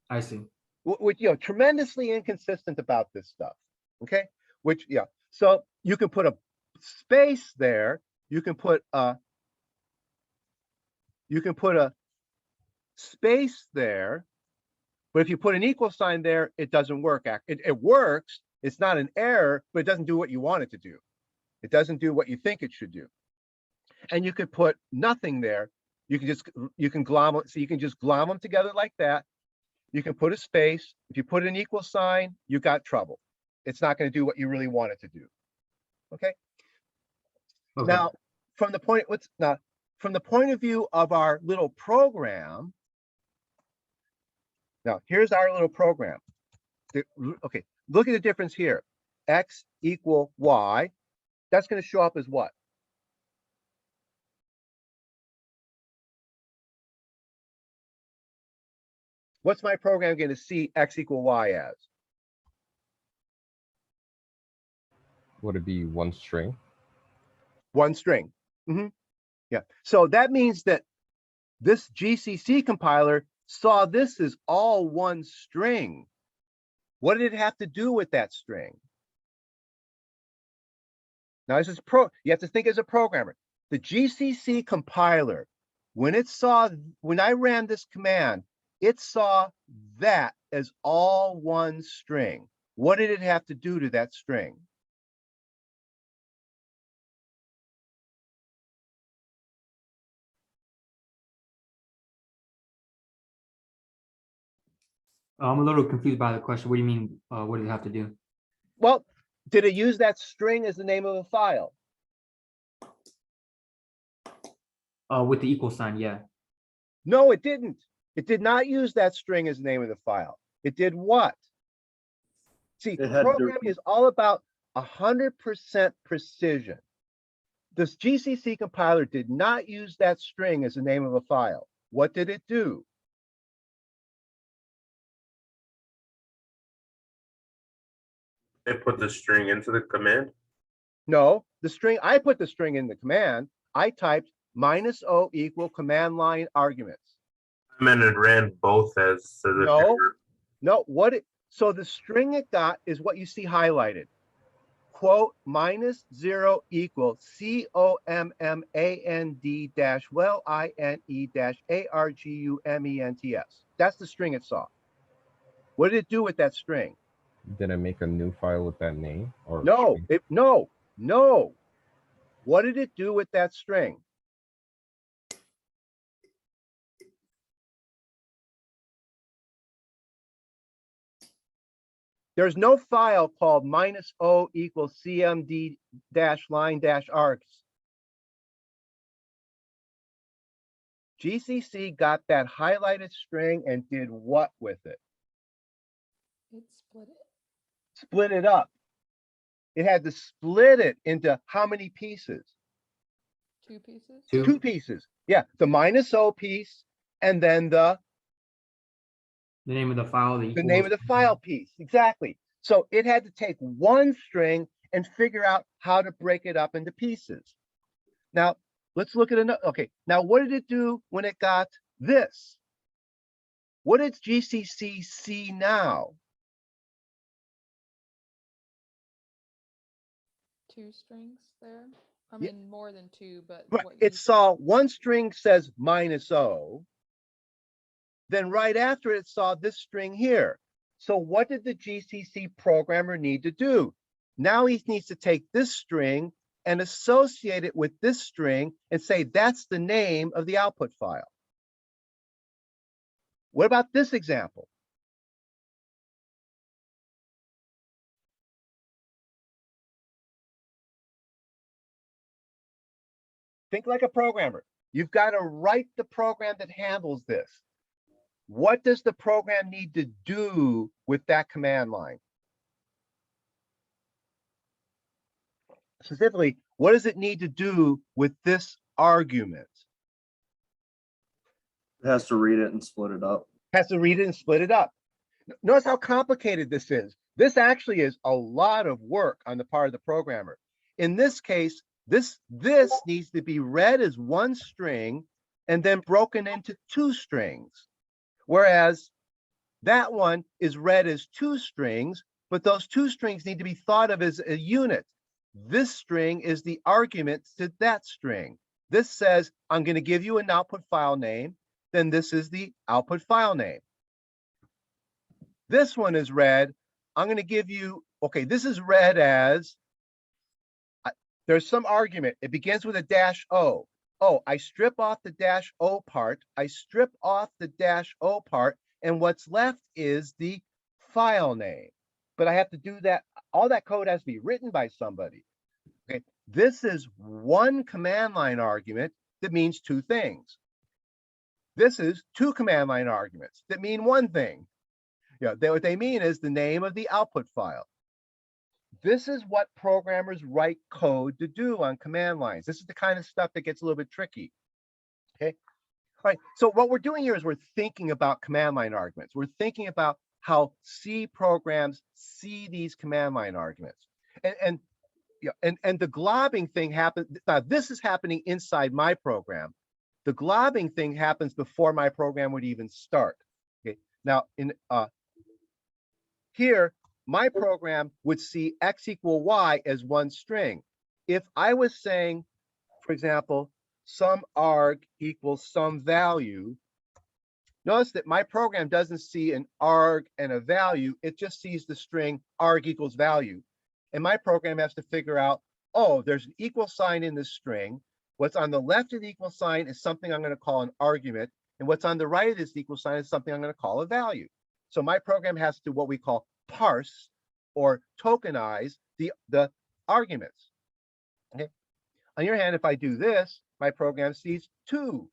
I see. Which, tremendously inconsistent about this stuff. Okay, which, yeah. So you can put a space there. You can put a space there. But if you put an equal sign there, it doesn't work. It works. It's not an error, but it doesn't do what you want it to do. It doesn't do what you think it should do. And you could put nothing there. You can glom, so you can just glom them together like that. You can put a space. If you put an equal sign, you got trouble. It's not going to do what you really want it to do. Okay. Okay. Now, from the point of view of our little program. Now, here's our little program. Okay, look at the difference here. X equal Y. That's going to show up as what? What's my program going to see X equal Y as? Would it be one string? One string. Yeah. So that means that this GCC compiler saw this as all one string. What did it have to do with that string? Now, this is you have to think as a programmer. The GCC compiler, when I ran this command, it saw that as all one string. What did it have to do to that string? I'm a little confused by the question. What do you mean? What does it have to do? Well, did it use that string as the name of a file? With the equal sign, yeah. No, it didn't. It did not use that string as the name of the file. It did what? See, programming is all about 100% precision. This GCC compiler did not use that string as the name of a file. What did it do? It put the string into the command? No, I put the string in the command. I typed -O equal command line arguments. I meant it ran both as No, so the string it got is what you see highlighted. Quote -0 equal COMMAND dash well INE dash ARGUMENTS. That's the string it saw. What did it do with that string? Did I make a new file with that name? Or No, string? no. What did it do with that string? There's no file called -O equal CMD dash line dash args. GCC got that highlighted string and did what with it? It split it. Split it up. It had to split it into how many pieces? 2 pieces. Two pieces. Yeah, the -O piece and then the name of the file. The name of the file piece. Exactly. So it had to take one string and figure out how to break it up into pieces. Now, let's look at another. Okay, now what did it do when it got this? What did GCC see now? 2 strings there. I mean, more than 2, but It saw one string says -O. Then right after it saw this string here. So what did the GCC programmer need to do? Now he needs to take this string and associate it with this string and say that's the name of the output file. What about this example? Think like a programmer. You've got to write the program that handles this. What does the program need to do with that command line? Specifically, what does it need to do with this argument? It has to read it and split it up. Has to read it and split it up. Notice how complicated this is. This actually is a lot of work on the part of the programmer. In this case, this needs to be read as one string and then broken into two strings. Whereas that one is read as two strings, but those two strings need to be thought of as a unit. This string is the argument to that string. This says, I'm going to give you an output file name, then this is the output file name. This one is read, I'm going to give you, okay, this is read as, there's some argument. It begins with a -o. Oh, I strip off the -o part. I strip off the -o part, and what's left is the file name. But I have to do that. All that code has to be written by somebody. Okay, this is one command line argument that means two things. This is two command line arguments that mean one thing. What they mean is the name of the output file. This is what programmers write code to do on command lines. This is the kind of stuff that gets a little bit tricky. Okay. All right. So what we're doing here is we're thinking about command line arguments. We're thinking about how C programs see these command line arguments. And the globbing thing happens. Now, this is happening inside my program. The globbing thing happens before my program would even start. Okay. Now, here, my program would see x equal y as one string. If I was saying, for example, some arg equals some value, notice that my program doesn't see an arg and a value. It just sees the string arg equals value. And my program has to figure out, oh, there's an equal sign in this string. What's on the left of the equal sign is something I'm going to call an argument. And what's on the right of this equal sign is something I'm going to call a value. So my program has to do what we call parse or tokenize the arguments. Okay. On your hand, if I do this, my program sees two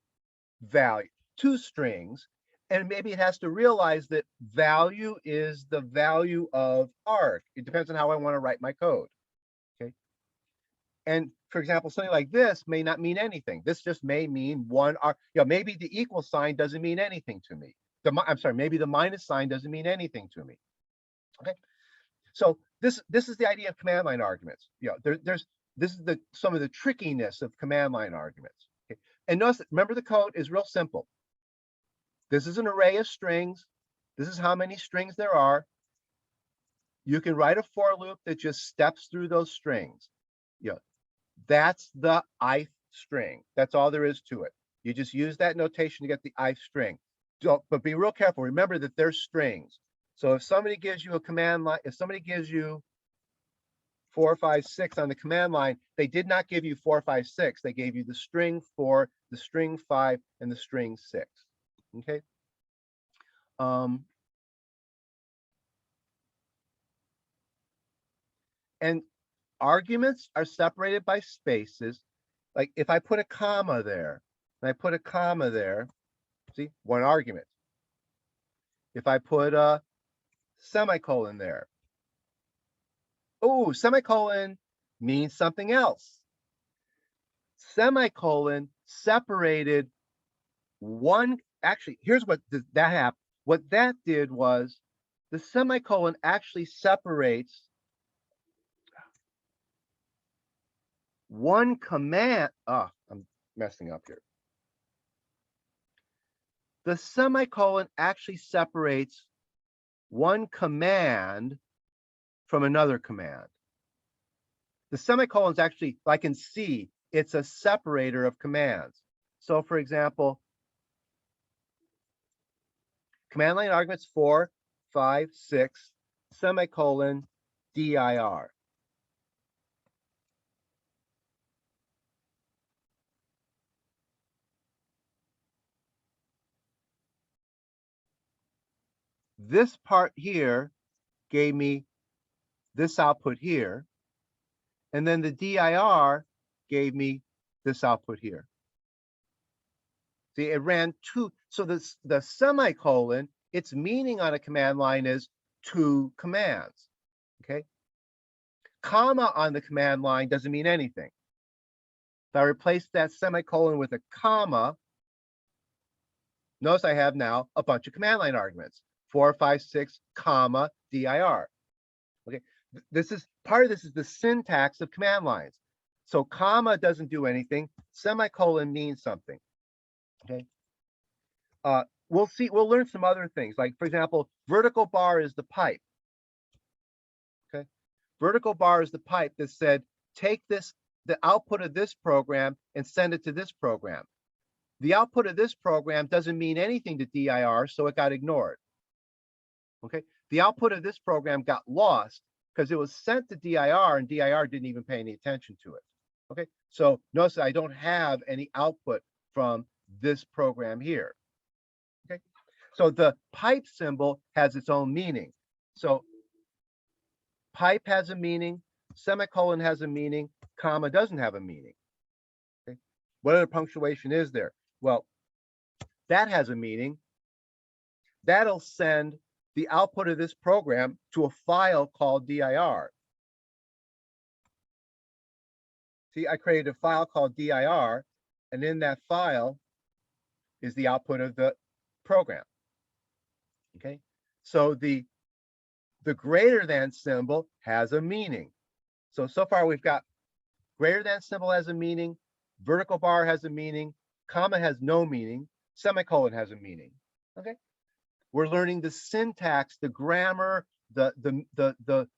strings, and maybe it has to realize that value is the value of arg. It depends on how I want to write my code. Okay. And for example, something like this may not mean anything. This just may mean one arg. Maybe the equal sign doesn't mean anything to me. I'm sorry, maybe the minus sign doesn't mean anything to me. Okay, so this is the idea of command line arguments. This is some of the trickiness of command line arguments. Okay? And notice, remember, the code is real simple. This is an array of strings. This is how many strings there are. You can write a for loop that just steps through those strings. That's the ith string. That's all there is to it. You just use that notation to get the ith string. But be real careful. Remember that they're strings. So if somebody gives you a command line, if somebody gives you 4, 5, 6 on the command line, they did not give you 4, 5, 6. They gave you the string 4, the string 5, and the string 6. Okay. And arguments are separated by spaces. Like if I put a comma there, and I put a comma there, see, one argument. If I put a semicolon there, oh, semicolon means something else. Semicolon separated one, actually, here's what that happened. What that did was the semicolon actually separates one command. I'm messing up here. The semicolon actually separates one command from another command. The semicolon is actually, like in C, it's a separator of commands. So for example, command line arguments 4, 5, 6, semicolon, dir. This part here gave me this output here. And then the dir gave me this output here. See, it ran two. So the semicolon, its meaning on a command line is two commands. Okay. Comma on the command line doesn't mean anything. If I replace that semicolon with a comma, notice I have now a bunch of command line arguments, 4, 5, 6, comma, dir. Okay, this is part of this is the syntax of command lines. So comma doesn't do anything. Semicolon means something. Okay. We'll learn some other things. Like, for example, vertical bar is the pipe. Okay. Vertical bar is the pipe that said, take this, the output of this program and send it to this program. The output of this program doesn't mean anything to dir, so it got ignored. Okay. The output of this program got lost because it was sent to dir and dir didn't even pay any attention to it. Okay. So notice I don't have any output from this program here. Okay. So the pipe symbol has its own meaning. So pipe has a meaning, semicolon has a meaning, comma doesn't have a meaning. Okay. What other punctuation is there? Well, that has a meaning. That'll send the output of this program to a file called dir. See, I created a file called dir, and in that file is the output of the program. Okay, so the greater than symbol has a meaning. So far we've got greater than symbol has a meaning, vertical bar has a meaning, comma has no meaning, semicolon has a meaning. Okay, we're learning the syntax, the grammar, the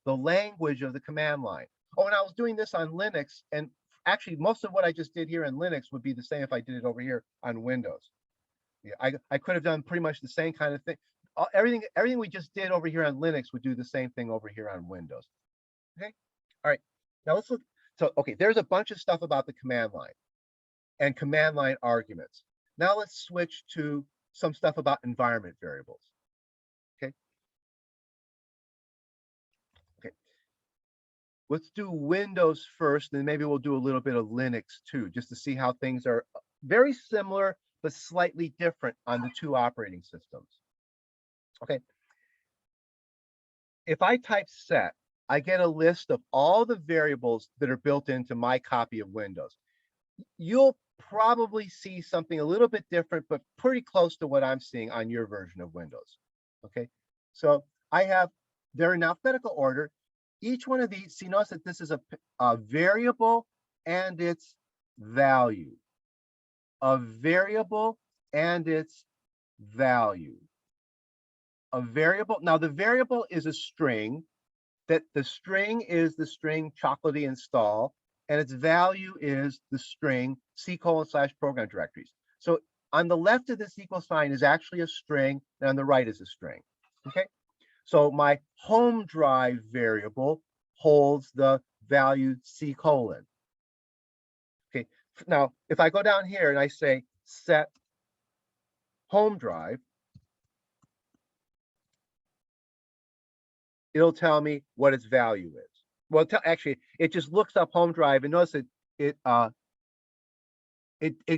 language of the command line. Oh, and I was doing this on Linux, and actually most of what I just did here in Linux would be the same if I did it over here on Windows. Yeah, I could have done pretty much the same kind of thing. Everything we just did over here on Linux would do the same thing over here on Windows. Okay, all right. Now let's look. So okay, there's a bunch of stuff about the command line and command line arguments. Now let's switch to some stuff about environment variables. Okay. Okay. Let's do Windows first, and maybe we'll do a little bit of Linux too, just to see how things are very similar but slightly different on the two operating systems. Okay. If I type set, I get a list of all the variables that are built into my copy of Windows. You'll probably see something a little bit different, but pretty close to what I'm seeing on your version of Windows. Okay, so they're in alphabetical order. Each one of these, see, notice that this is a variable and its value. A variable and its value. A variable, now the variable is a string, that the string is the string chocolatey install, and its value is the string C:/program directories. So on the left of this equal sign is actually a string, and on the right is a string. Okay, so my home drive variable holds the value C:. Okay, now if I go down here and I say set home drive, it'll tell me what its value is. Well, actually, it just looks up home drive and notice it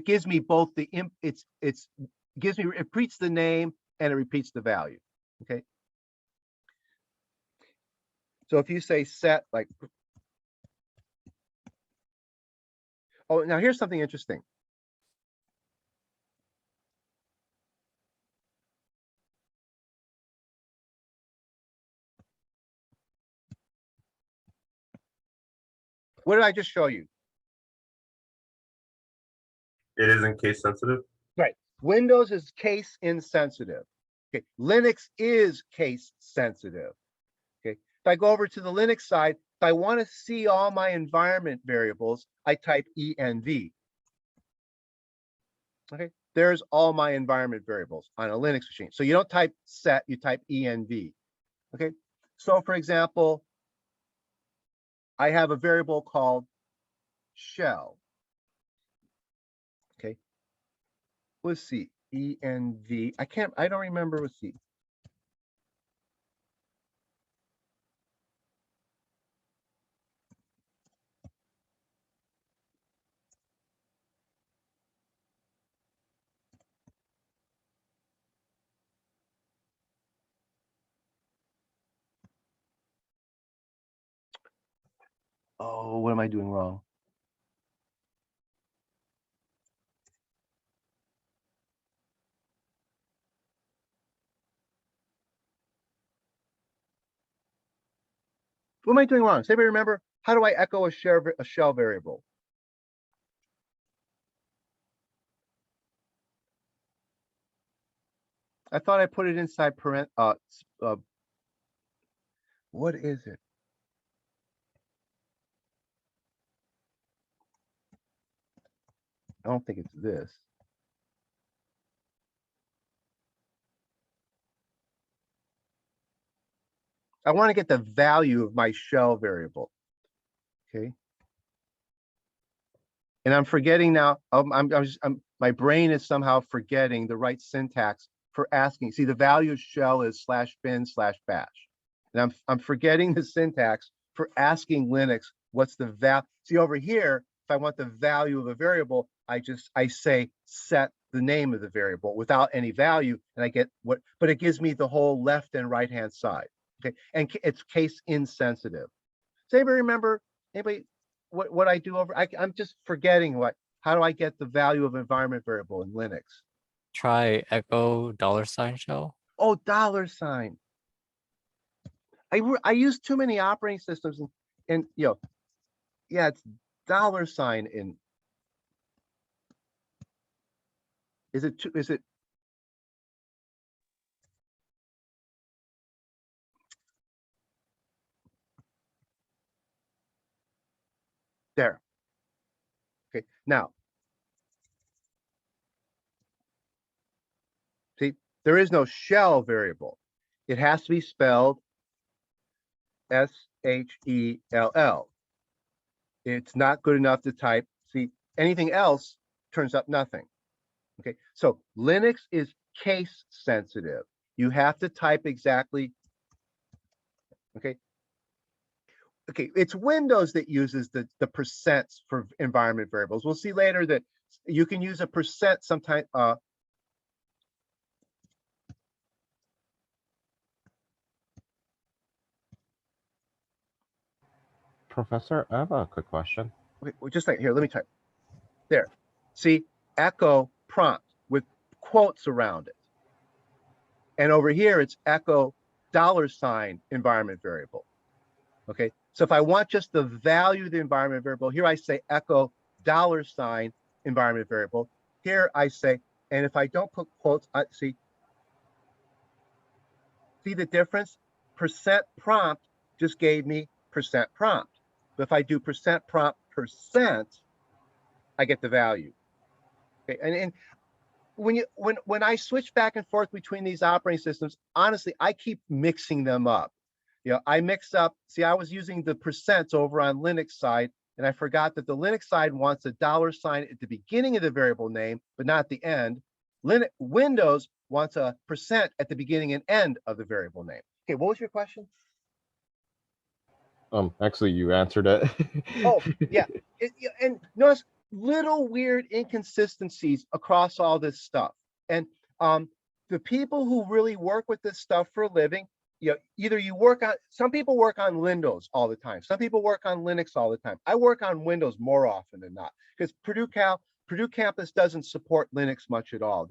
gives me both the it repeats the name and it repeats the value. Okay. So if you say set, like, oh, now here's something interesting. What did I just show you? It isn't case sensitive. Right. Windows is case insensitive. Okay. Linux is case sensitive. Okay. If I go over to the Linux side, if I want to see all my environment variables, I type env. Okay. There's all my environment variables on a Linux machine. So you don't type set, you type env. Okay. So for example, I have a variable called shell. Okay. Let's see. env. I don't remember. Let's see. Oh, what am I doing wrong? What am I doing wrong? Does anybody remember? How do I echo a shell variable? I thought I put it inside what is it? I don't think it's this. I want to get the value of my shell variable. Okay. And I'm forgetting now. My brain is somehow forgetting the right syntax for asking. See, the value of shell is /bin/bash. And I'm forgetting the syntax for asking Linux what's the value. See, over here, if I want the value of a variable, I say set the name of the variable without any value, and I get what, but it gives me the whole left and right hand side. Okay, and it's case insensitive. Does anybody remember? Anybody what I do over? I'm just forgetting how do I get the value of environment variable in Linux? Try echo $ shell. Oh, $. I use too many operating systems, and you know, yeah, it's $. In is it there? Okay, now see, there is no shell variable. It has to be spelled SHELL. It's not good enough to type. See, anything else turns up nothing. Okay, so Linux is case sensitive. You have to type exactly. Okay. Okay, it's Windows that uses the percents for environment variables. We'll see later that you can use a percent sometime. Professor, I have a quick question. Okay, well, just like here, let me type. There. See, echo prompt with quotes around it. And over here, it's echo $ environment variable. Okay, so if I want just the value of the environment variable, here I say echo $ environment variable. Here I say, and if I don't put quotes, see the difference? Percent prompt just gave me percent prompt. But if I do percent prompt %, I get the value. Okay, and when I switch back and forth between these operating systems, honestly, I keep mixing them up. You know, I mix up. See, I was using the percents over on Linux side, and I forgot that the Linux side wants a $ at the beginning of the variable name, but not the end. Windows wants a % at the beginning and end of the variable name. Okay, what was your question? Actually, you answered it. Oh, yeah. And notice little weird inconsistencies across all this stuff. And the people who really work with this stuff for a living, you know, either you work on, some people work on Windows all the time. Some people work on Linux all the time. I work on Windows more often than not because Purdue campus doesn't support Linux much at all.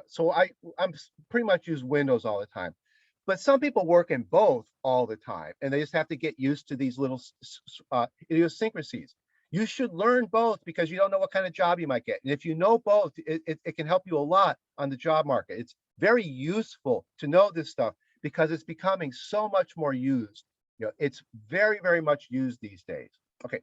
So I'm pretty much use Windows all the time. But some people work in both all the time, and they just have to get used to these little idiosyncrasies. You should learn both because you don't know what kind of job you might get. And if you know both, it can help you a lot on the job market. It's very useful to know this stuff because it's becoming so much more used. You know, it's very, very much used these days. Okay,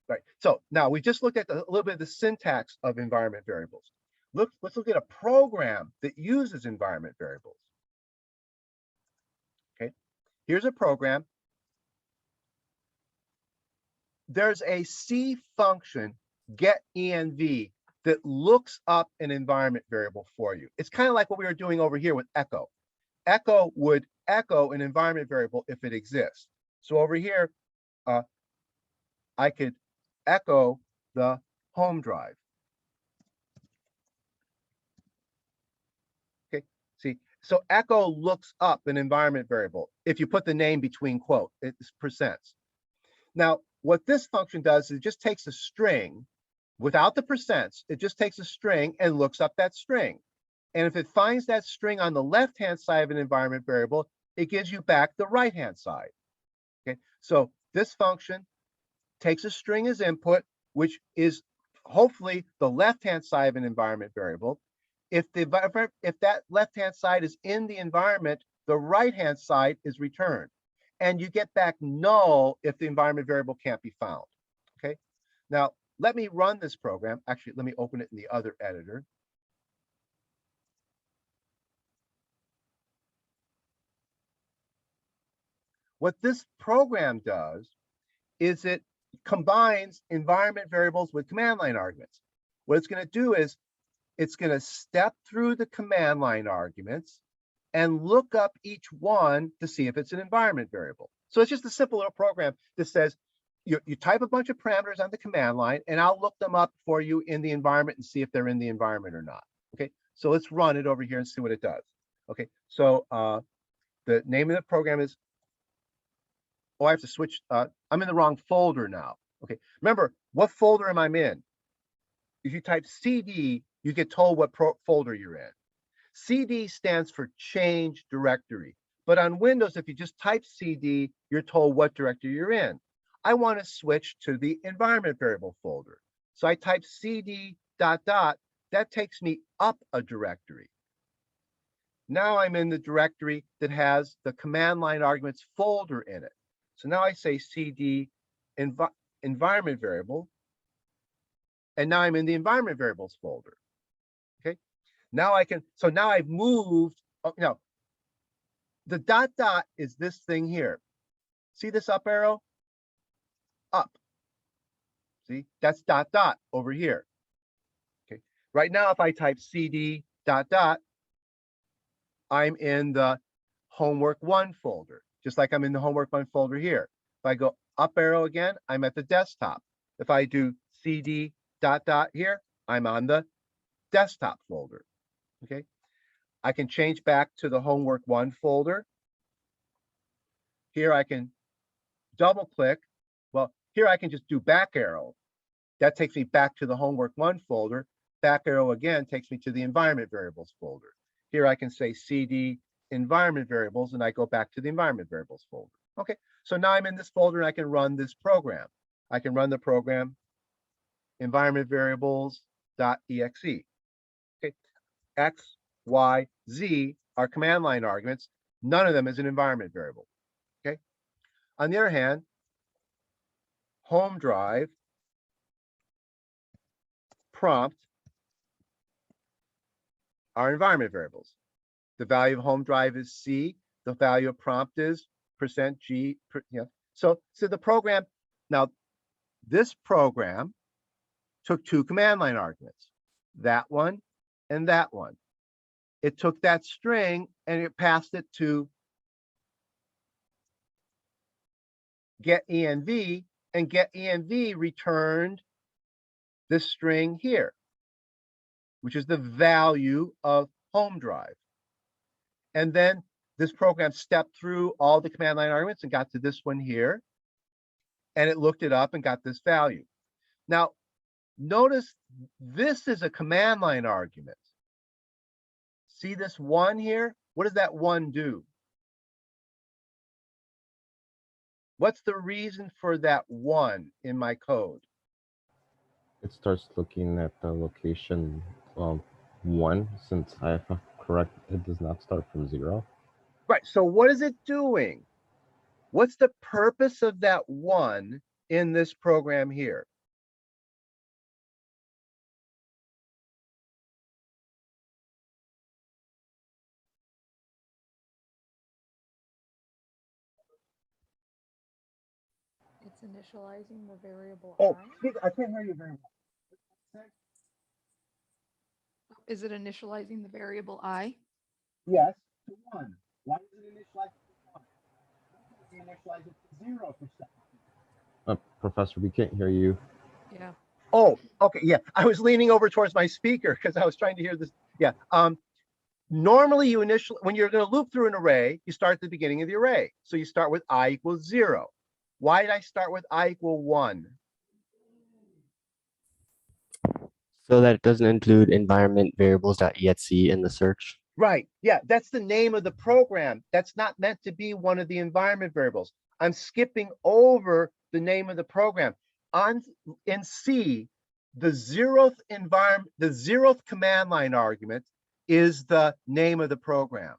right. So now we just looked at a little bit of the syntax of environment variables. Let's look at a program that uses environment variables. Here's a program. There's a C function, getEnv, that looks up an environment variable for you. It's kind of like what we were doing over here with echo. Echo would echo an environment variable if it exists. So over here, I could echo the home drive. Okay, see, so echo looks up an environment variable if you put the name between quote, it's percents. Now, what this function does is it just takes a string without the percents. It just takes a string and looks up that string. And if it finds that string on the left-hand side of an environment variable, it gives you back the right-hand side. Okay, so this function takes a string as input, which is hopefully the left-hand side of an environment variable. If that left-hand side is in the environment, the right-hand side is returned. And you get back null if the environment variable can't be found. Okay, now let me run this program. Actually, let me open it in the other editor. What this program does is it combines environment variables with command line arguments. What it's going to do is it's going to step through the command line arguments and look up each one to see if it's an environment variable. So it's just a simple little program that says you type a bunch of parameters on the command line and I'll look them up for you in the environment and see if they're in the environment or not. Okay, so let's run it over here and see what it does. Okay, so the name of the program is, oh, I have to switch. I'm in the wrong folder now. Okay, remember, what folder am I in? If you type CD, you get told what folder you're in. CD stands for change directory. But on Windows, if you just type CD, you're told what directory you're in. I want to switch to the environment variable folder. So I type CD ... That takes me up a directory. Now I'm in the directory that has the command line arguments folder in it. So now I say CD environment variable, and now I'm in the environment variables folder. Okay, now I can, so now I've moved, now the ... is this thing here. See this up arrow? Up. See, that's ... over here. Okay, right now if I type CD ... I'm in the homework 1 folder, just like I'm in the homework 1 folder here. If I go up arrow again, I'm at the desktop. If I do CD ... here, I'm on the desktop folder. Okay, I can change back to the homework 1 folder. Here I can double click. Well, here I can just do back arrow. That takes me back to the homework 1 folder. Back arrow again takes me to the environment variables folder. Here I can say CD environment variables and I go back to the environment variables folder. Okay, so now I'm in this folder and I can run this program. I can run the program environment variables.exe. Okay, X, Y, Z are command line arguments. None of them is an environment variable. Okay, on the other hand, home drive, prompt are environment variables. The value of home drive is C. The value of prompt is %G. So the program, now this program took 2 command line arguments, that one and that one. It took that string and it passed it to get env, and get env returned this string here, which is the value of home drive. And then this program stepped through all the command line arguments and got to this one here, and it looked it up and got this value. Now, notice this is a command line argument. See this 1 here? What does that 1 do? What's the reason for that 1 in my code? It starts looking at the location 1, since I have correct, it does not start from 0. Right, so what is it doing? What's the purpose of that 1 in this program here? It's initializing the variable Oh, I. I can't hear you very well. Is it initializing the variable I? Yes, to 1. Why does it initialize it to 1? Why does it initialize it to 0 for some? Professor, we can't hear you. Yeah. Oh, okay, yeah. I was leaning over towards my speaker because I was trying to hear this. Yeah. Normally, when you're going to loop through an array, you start at the beginning of the array. So you start with I equals 0. Why did I start with I equal 1? So that it doesn't include environment variables.exe in the search. Right. Yeah, that's the name of the program. That's not meant to be one of the environment variables. I'm skipping over the name of the program. In C, the zeroth command line argument is the name of the program.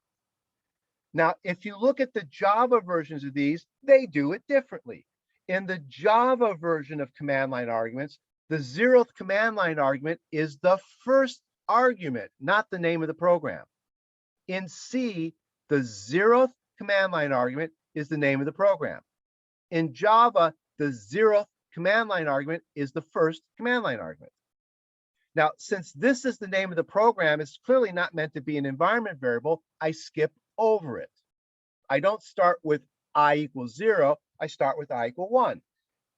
Now, if you look at the Java versions of these, they do it differently. In the Java version of command line arguments, the zeroth command line argument is the first argument, not the name of the program. In C, the zeroth command line argument is the name of the program. In Java, the zeroth command line argument is the first command line argument. Now, since this is the name of the program, it's clearly not meant to be an environment variable. I skip over it. I don't start with I equals 0. I start with I equal 1.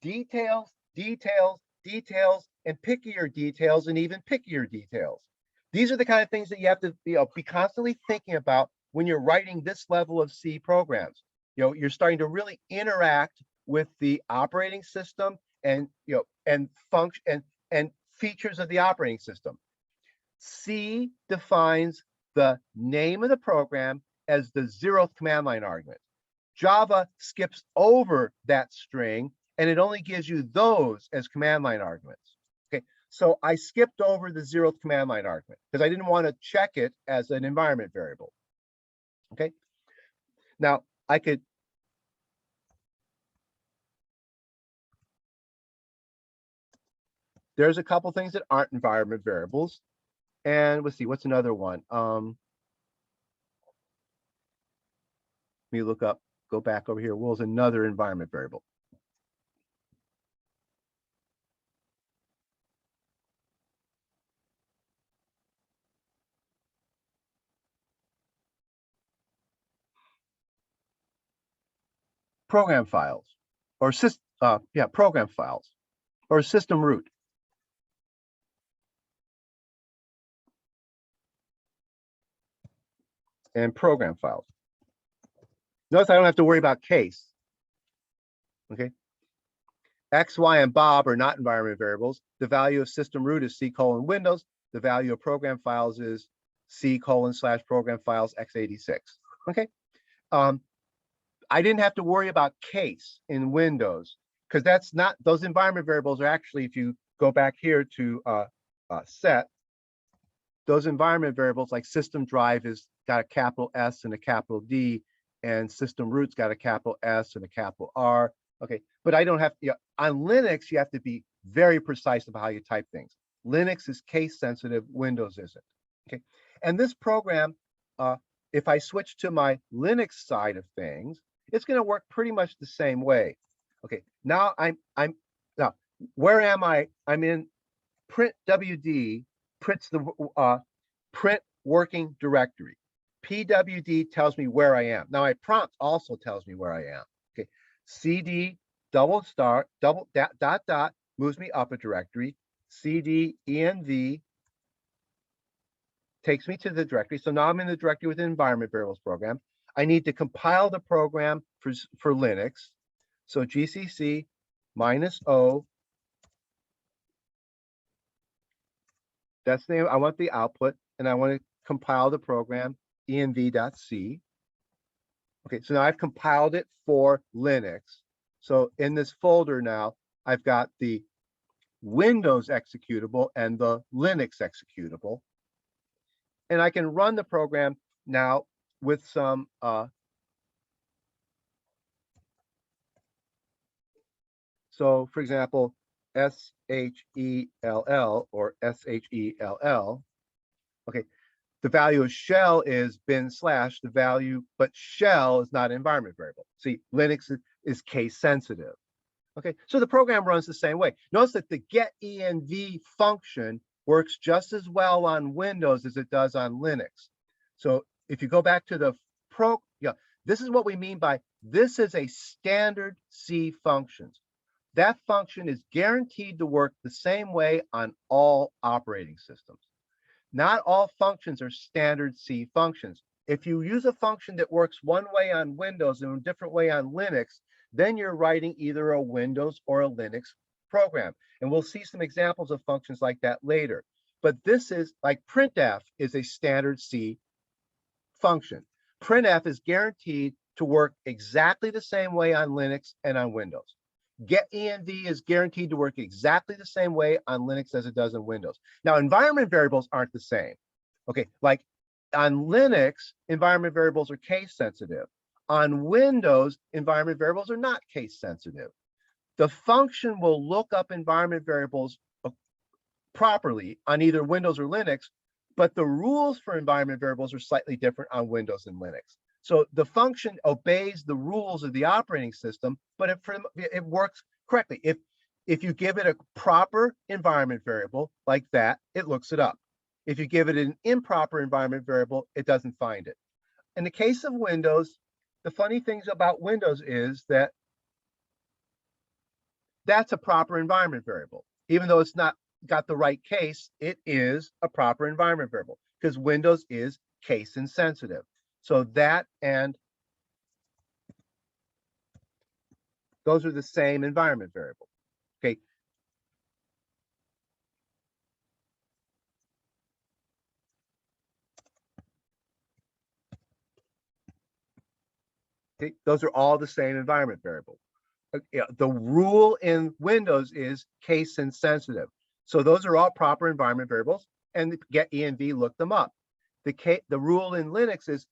Details, details, details, and pickier details, and even pickier details. These are the kind of things that you have to be constantly thinking about when you're writing this level of C programs. You're starting to really interact with the operating system and function and features of the operating system. C defines the name of the program as the zeroth command line argument. Java skips over that string and it only gives you those as command line arguments. Okay, so I skipped over the zeroth command line argument because I didn't want to check it as an environment variable. Okay, now I could there's a couple things that aren't environment variables. And let's see, what's another one? Let me look up, go back over here. What was another environment variable? Program files or program files or system root. And program files. Notice I don't have to worry about case. Okay. X, Y, and Bob are not environment variables. The value of system root is C:\Windows. The value of program files is C:\program files x86. Okay. I didn't have to worry about case in Windows because that's not, those environment variables are actually, if you go back here to set, those environment variables like system drive is got a capital S and a capital D, and system root's got a capital S and a capital R. Okay, but I don't have to, on Linux, you have to be very precise about how you type things. Linux is case sensitive, Windows isn't. Okay, and this program, if I switch to my Linux side of things, it's going to work pretty much the same way. Okay, now now where am I? I'm in print WD, prints the print working directory. PWD tells me where I am. Now my prompt also tells me where I am. Okay, CD dot moves me up a directory. CD env takes me to the directory. So now I'm in the directory with the environment variables program. I need to compile the program for Linux. So GCC -O. That's the name. I want the output, and I want to compile the program env.c. Okay, so now I've compiled it for Linux. So in this folder now, I've got the Windows executable and the Linux executable. And I can run the program now with some so for example, shell or shell. Okay, the value of shell is bin/, the value, but shell is not an environment variable. See, Linux is case sensitive. Okay, so the program runs the same way. Notice that the get_env function works just as well on Windows as it does on Linux. So if you go back to the this is what we mean by this is a standard C functions. That function is guaranteed to work the same way on all operating systems. Not all functions are standard C functions. If you use a function that works one way on Windows and a different way on Linux, then you're writing either a Windows or a Linux program. And we'll see some examples of functions like that later. But this is like printf is a standard C function. Printf is guaranteed to work exactly the same way on Linux and on Windows. Get-env is guaranteed to work exactly the same way on Linux as it does on Windows. Now, environment variables aren't the same. Okay, like on Linux, environment variables are case sensitive. On Windows, environment variables are not case sensitive. The function will look up environment variables properly on either Windows or Linux, but the rules for environment variables are slightly different on Windows and Linux. So the function obeys the rules of the operating system, but it works correctly. If you give it a proper environment variable like that, it looks it up. If you give it an improper environment variable, it doesn't find it. In the case of Windows, the funny things about Windows is that that's a proper environment variable. Even though it's not got the right case, it is a proper environment variable because Windows is case insensitive. So that and those are the same environment variable. Okay. Okay. Those are all the same environment variable. The rule in Windows is case insensitive. So those are all proper environment variables, and get-env look them up. The rule in Linux is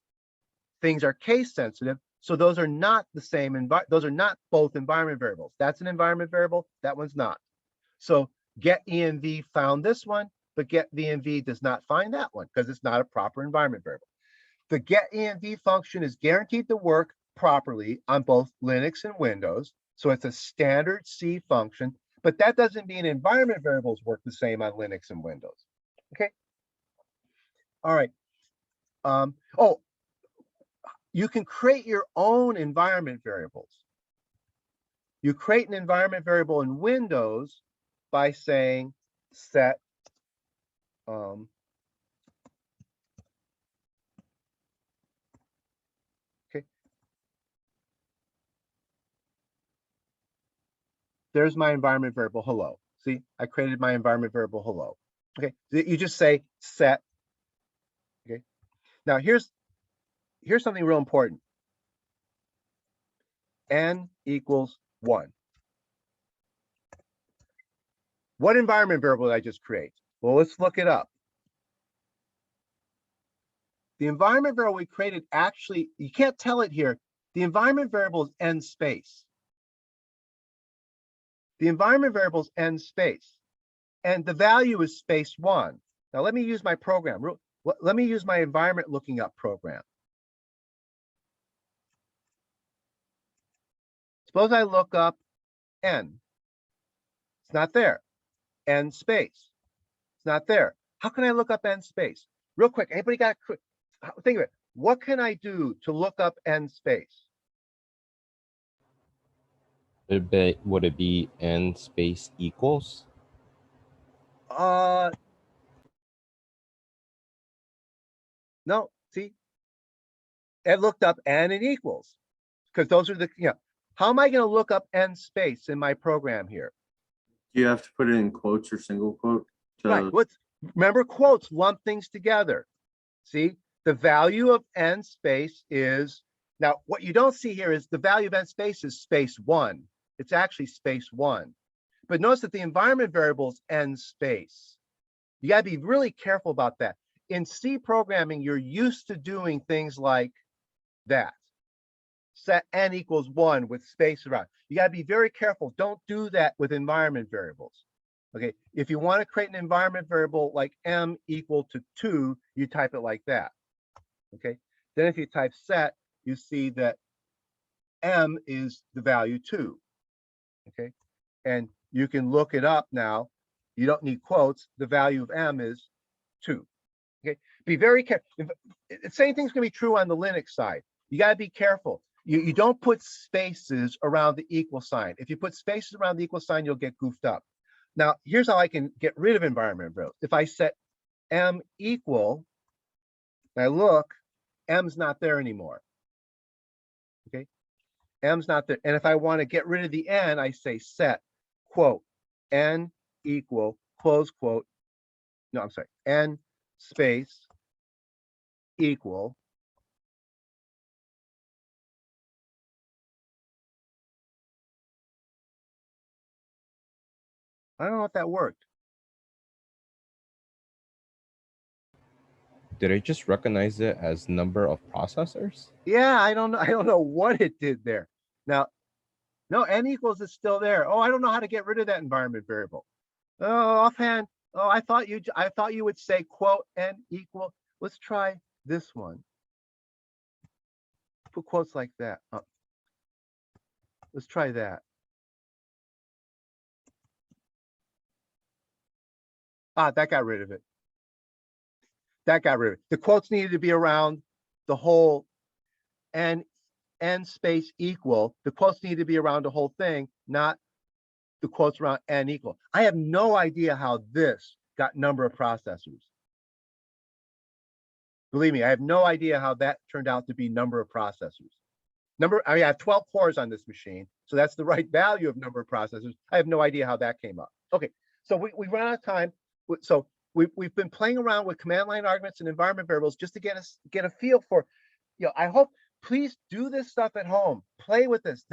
things are case sensitive, so those are not the same. Those are not both environment variables. That's an environment variable. That one's not. So get-env found this one, but get-env does not find that one because it's not a proper environment variable. The get-env function is guaranteed to work properly on both Linux and Windows. So it's a standard C function, but that doesn't mean environment variables work the same on Linux and Windows. Okay. All right. Oh, you can create your own environment variables. You create an environment variable in Windows by saying set there's my environment variable hello. See, I created my environment variable hello. Okay, you just say set. Okay, now here's something real important. N equals 1. What environment variable did I just create? Well, let's look it up. The environment variable we created actually, you can't tell it here. The environment variable is n space. The environment variable is n space, and the value is space 1. Now let me use my program. Let me use my environment looking up program. Suppose I look up n. It's not there. N space. It's not there. How can I look up n space? Real quick, anybody got a quick, think of it. What can I do to look up n space? Would it be n space equals? No, see, it looked up n and equals because those are the, how am I going to look up n space in my program here? Do you have to put it in quotes or single quote? Right. Remember, quotes lump things together. See, the value of n space is, now what you don't see here is the value of n space is space 1. It's actually space 1. But notice that the environment variable is n space. You got to be really careful about that. In C programming, you're used to doing things like that. Set n equals 1 with space around. You got to be very careful. Don't do that with environment variables. Okay, if you want to create an environment variable like m equal to 2, you type it like that. Okay, then if you type set, you see that m is the value 2. Okay, and you can look it up now. You don't need quotes. The value of m is 2. Okay, be very careful. The same thing's going to be true on the Linux side. You got to be careful. You don't put spaces around the equal sign. If you put spaces around the equal sign, you'll get goofed up. Now, here's how I can get rid of environment variables. If I set m equal, and I look, m's not there anymore. Okay, M's not there. And if I want to get rid of the N, I say set, quote, N equal, close quote. No, I'm sorry, N space equal. I don't know if that worked. Did I just recognize it as number of processors? Yeah, I don't know. I don't know what it did there. Now, no, N equals is still there. Oh, I don't know how to get rid of that environment variable. Oh, offhand. Oh, I thought you would say quote N equal. Let's try this one. Put quotes like that. Let's try that. Ah, that got rid of it. That got rid of it. The quotes needed to be around the whole N space equal. The quotes need to be around the whole thing, not the quotes around N equal. I have no idea how this got number of processors. Believe me, I have no idea how that turned out to be number of processors. I have 12 cores on this machine, so that's the right value of number of processors. I have no idea how that came up. Okay, so we run out of time. So we've been playing around with command line arguments and environment variables just to get a feel for, I hope, please do this stuff at home. Play with this.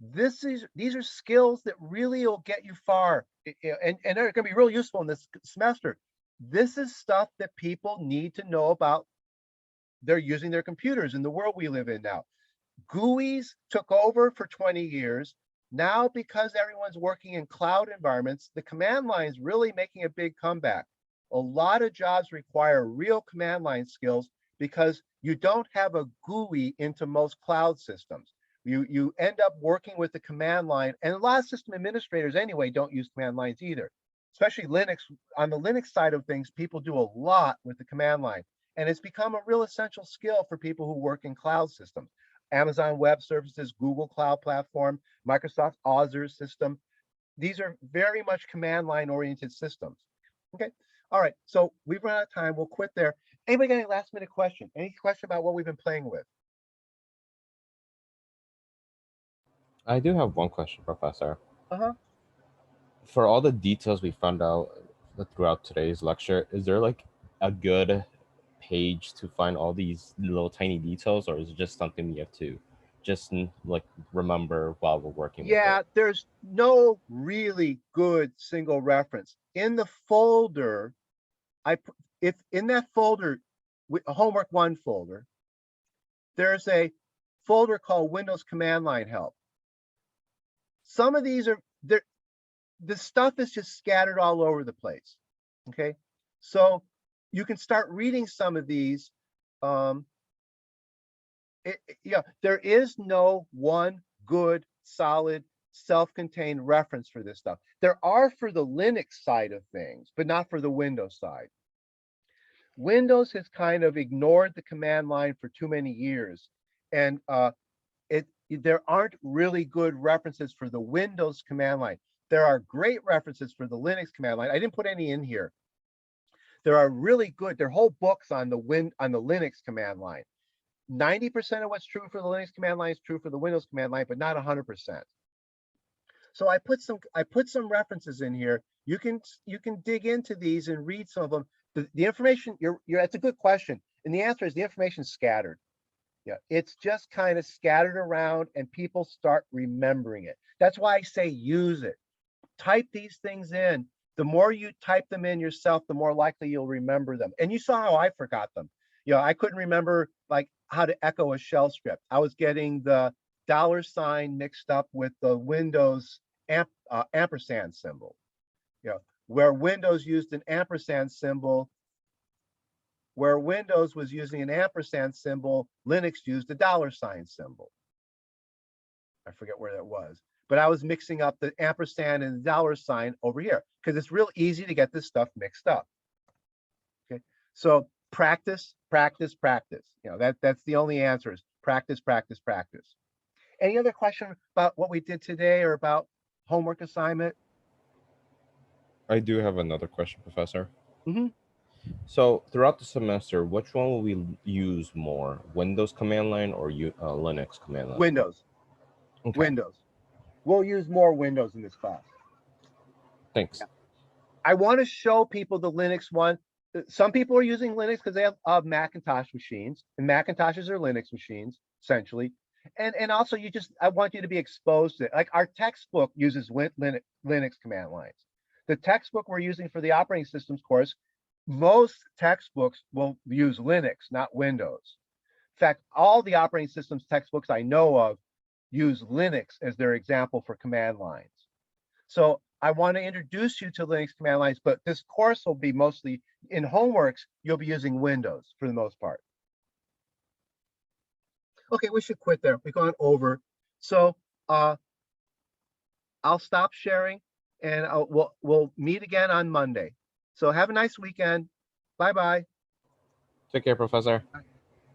These are skills that really will get you far, and they're going to be real useful in this semester. This is stuff that people need to know about. They're using their computers in the world we live in now. GUIs took over for 20 years. Now, because everyone's working in cloud environments, the command line is really making a big comeback. A lot of jobs require real command line skills because you don't have a GUI into most cloud systems. You end up working with the command line, and a lot of system administrators anyway don't use command lines either. Especially Linux. On the Linux side of things, people do a lot with the command line, and it's become a real essential skill for people who work in cloud systems. Amazon Web Services, Google Cloud Platform, Microsoft Azure system. These are very much command line oriented systems. Okay. All right. So we've run out of time. We'll quit there. Anybody got any last minute question? Any question about what we've been playing with? I do have one question, Professor. Uh-huh. For all the details we found out throughout today's lecture, is there like a good page to find all these little tiny details, or is it just something we have to just like remember while we're working with it? There's no really good single reference. In the folder, if in that folder, homework 1 folder, there's a folder called Windows Command Line Help. Some of these are there. The stuff is just scattered all over the place. Okay, so you can start reading some of these. There is no one good, solid, self-contained reference for this stuff. There are for the Linux side of things, but not for the Windows side. Windows has kind of ignored the command line for too many years, and there aren't really good references for the Windows command line. There are great references for the Linux command line. I didn't put any in here. There are really good. There are whole books on the Linux command line. 90% of what's true for the Linux command line is true for the Windows command line, but not 100%. So I put some references in here. You can dig into these and read some of them. The information that's a good question, and the answer is the information is scattered. Yeah, it's just kind of scattered around, and people start remembering it. That's why I say use it. Type these things in. The more you type them in yourself, the more likely you'll remember them. And you saw how I forgot them. I couldn't remember like how to echo a shell script. I was getting the $ mixed up with the Windows ampersand symbol. Where Windows used an ampersand symbol, where Windows was using an ampersand symbol, Linux used a $ symbol. I forget where that was, but I was mixing up the ampersand and the $ over here because it's real easy to get this stuff mixed up. Okay, so practice, practice, practice. That's the only answer is practice, practice, practice. Any other question about what we did today or about homework assignment? I do have another question, Professor. Mm-hmm. So throughout the semester, which one will we use more, Windows command line or Linux command line? Windows. Okay. Windows. We'll use more Windows in this class. Thanks. I want to show people the Linux one. Some people are using Linux because they have Macintosh machines, and Macintoshes are Linux machines, essentially. And also, I want you to be exposed to it. Like our textbook uses Linux command lines. The textbook we're using for the operating systems course, most textbooks will use Linux, not Windows. In fact, all the operating systems textbooks I know of use Linux as their example for command lines. So I want to introduce you to Linux command lines, but this course will be mostly in homeworks, you'll be using Windows for the most part. Okay, we should quit there. We've gone over. So I'll stop sharing and we'll meet again on Monday. So have a nice weekend. Bye-bye. Take care, Professor.